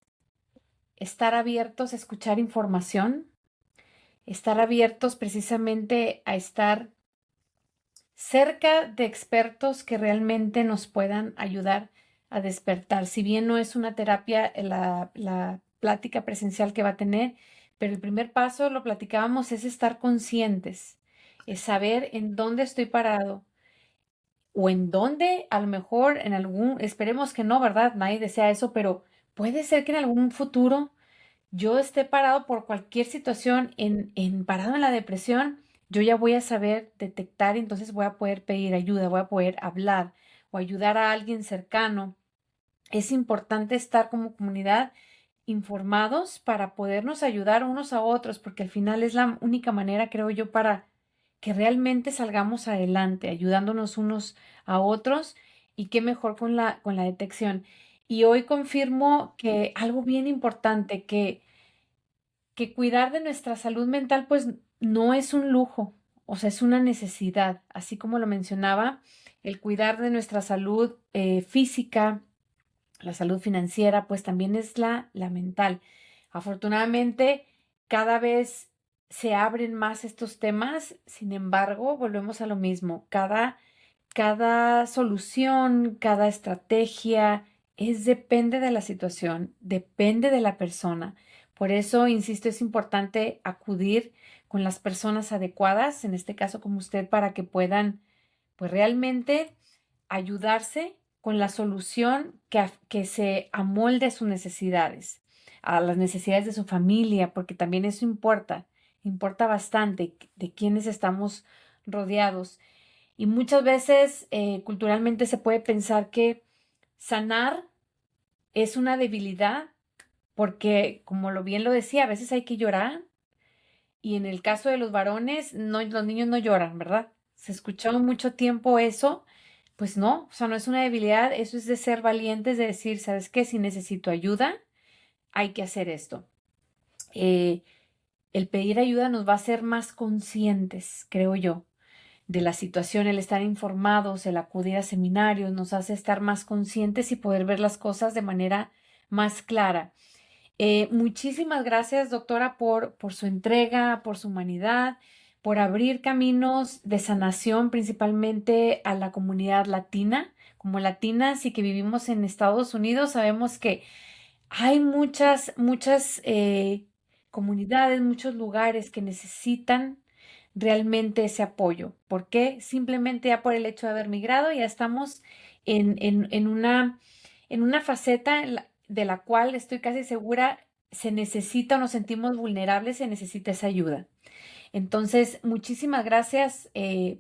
estar abiertos a escuchar información, estar abiertos precisamente a estar cerca de expertos que realmente nos puedan ayudar a despertar. Si bien no es una terapia, la plática presencial que va a tener, pero el primer paso, lo platicábamos, es estar conscientes, es saber en dónde estoy parado o en dónde a lo mejor en algún, esperemos que no, ¿verdad? Nadie desea eso, pero puede ser que en algún futuro yo esté parado por cualquier situación parado en la depresión, yo ya voy a saber detectar y entonces voy a poder pedir ayuda, voy a poder hablar o ayudar a alguien cercano. Es importante estar como comunidad informados para podernos ayudar unos a otros, porque al final es la única manera, creo yo, para que realmente salgamos adelante, ayudándonos unos a otros y qué mejor con la detección. Y hoy confirmo que algo bien importante, que cuidar de nuestra salud mental pues no es un lujo, o sea, es una necesidad, así como lo mencionaba, el cuidar de nuestra salud física, la salud financiera, pues también es la mental. Afortunadamente, cada vez se abren más estos temas, sin embargo, volvemos a lo mismo, cada solución, cada estrategia depende de la situación, depende de la persona. Por eso, insisto, es importante acudir con las personas adecuadas, en este caso como usted, para que puedan, pues realmente ayudarse con la solución que se amolde a sus necesidades, a las necesidades de su familia, porque también eso importa bastante de quiénes estamos rodeados. Y muchas veces culturalmente se puede pensar que sanar es una debilidad, porque como lo bien lo decía, a veces hay que llorar y en el caso de los varones, no, los niños no lloran, ¿verdad? Se escuchó mucho tiempo eso, pues no, o sea, no es una debilidad, eso es de ser valientes, de decir, ¿sabes qué? Si necesito ayuda, hay que hacer esto. Eh, el pedir ayuda nos va a hacer más conscientes, creo yo, de la situación, el estar informados, el acudir a seminarios, nos hace estar más conscientes y poder ver las cosas de manera más clara. Muchísimas gracias, doctora, por su entrega, por su humanidad, por abrir caminos de sanación principalmente a la comunidad latina. Como latinas y que vivimos en Estados Unidos, sabemos que hay muchas comunidades, muchos lugares que necesitan realmente ese apoyo. ¿Por qué? Simplemente ya por el hecho de haber migrado, ya estamos en una faceta de la cual estoy casi segura se necesita o nos sentimos vulnerables, se necesita esa ayuda. Entonces, muchísimas gracias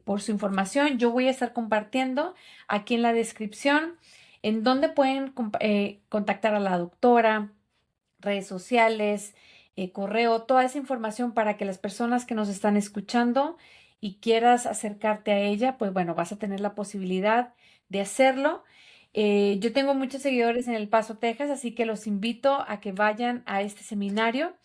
por su información. Yo voy a estar compartiendo aquí en la descripción en donde pueden contactar a la doctora, redes sociales, correo, toda esa información para que las personas que nos están escuchando y quieras acercarte a ella, pues bueno, vas a tener la posibilidad de hacerlo. Yo tengo muchos seguidores en El Paso, Texas, así que los invito a que vayan a este seminario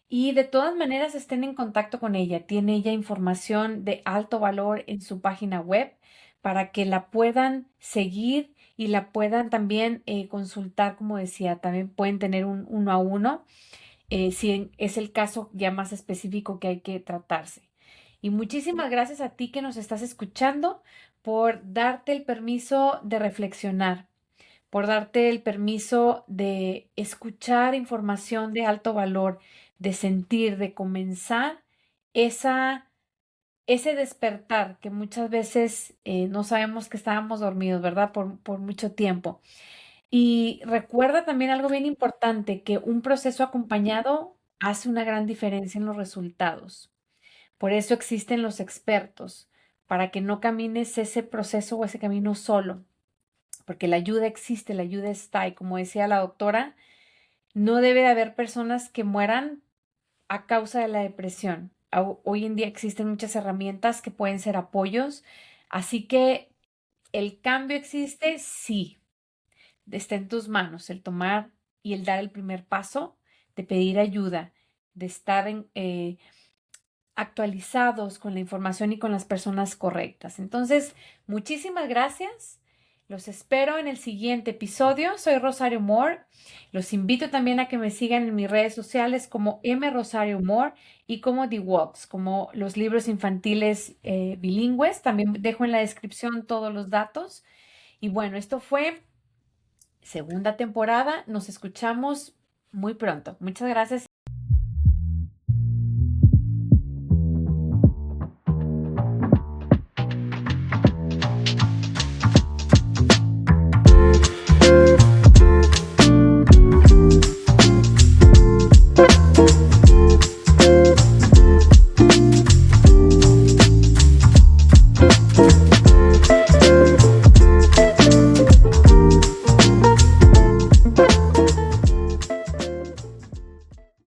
y de todas maneras estén en contacto con ella. Tiene ella información de alto valor en su página web para que la puedan seguir y la puedan también consultar, como decía, también pueden tener un uno a uno si es el caso ya más específico que hay que tratarse. Y muchísimas gracias a ti que nos estás escuchando por darte el permiso de reflexionar, por darte el permiso de escuchar información de alto valor, de sentir, de comenzar esa, ese despertar que muchas veces no sabemos que estábamos dormidos, ¿verdad? Por mucho tiempo. Y recuerda también algo bien importante, que un proceso acompañado hace una gran diferencia en los resultados. Por eso existen los expertos, para que no camines ese proceso o ese camino solo, porque la ayuda existe, la ayuda está. Y como decía la doctora, no debe de haber personas que mueran a causa de la depresión. Hoy en día existen muchas herramientas que pueden ser apoyos, así que el cambio existe, sí, está en tus manos el tomar y el dar el primer paso, de pedir ayuda, de estar actualizados con la información y con las personas correctas. Entonces, muchísimas gracias. Los espero en el siguiente episodio. Soy Rosario Moore. Los invito también a que me sigan en mis redes sociales como M. Rosario Moore y como The Walks, como los libros infantiles bilingües. También dejo en la descripción todos los datos. Y bueno, esto fue segunda temporada. Nos escuchamos muy pronto. Muchas gracias.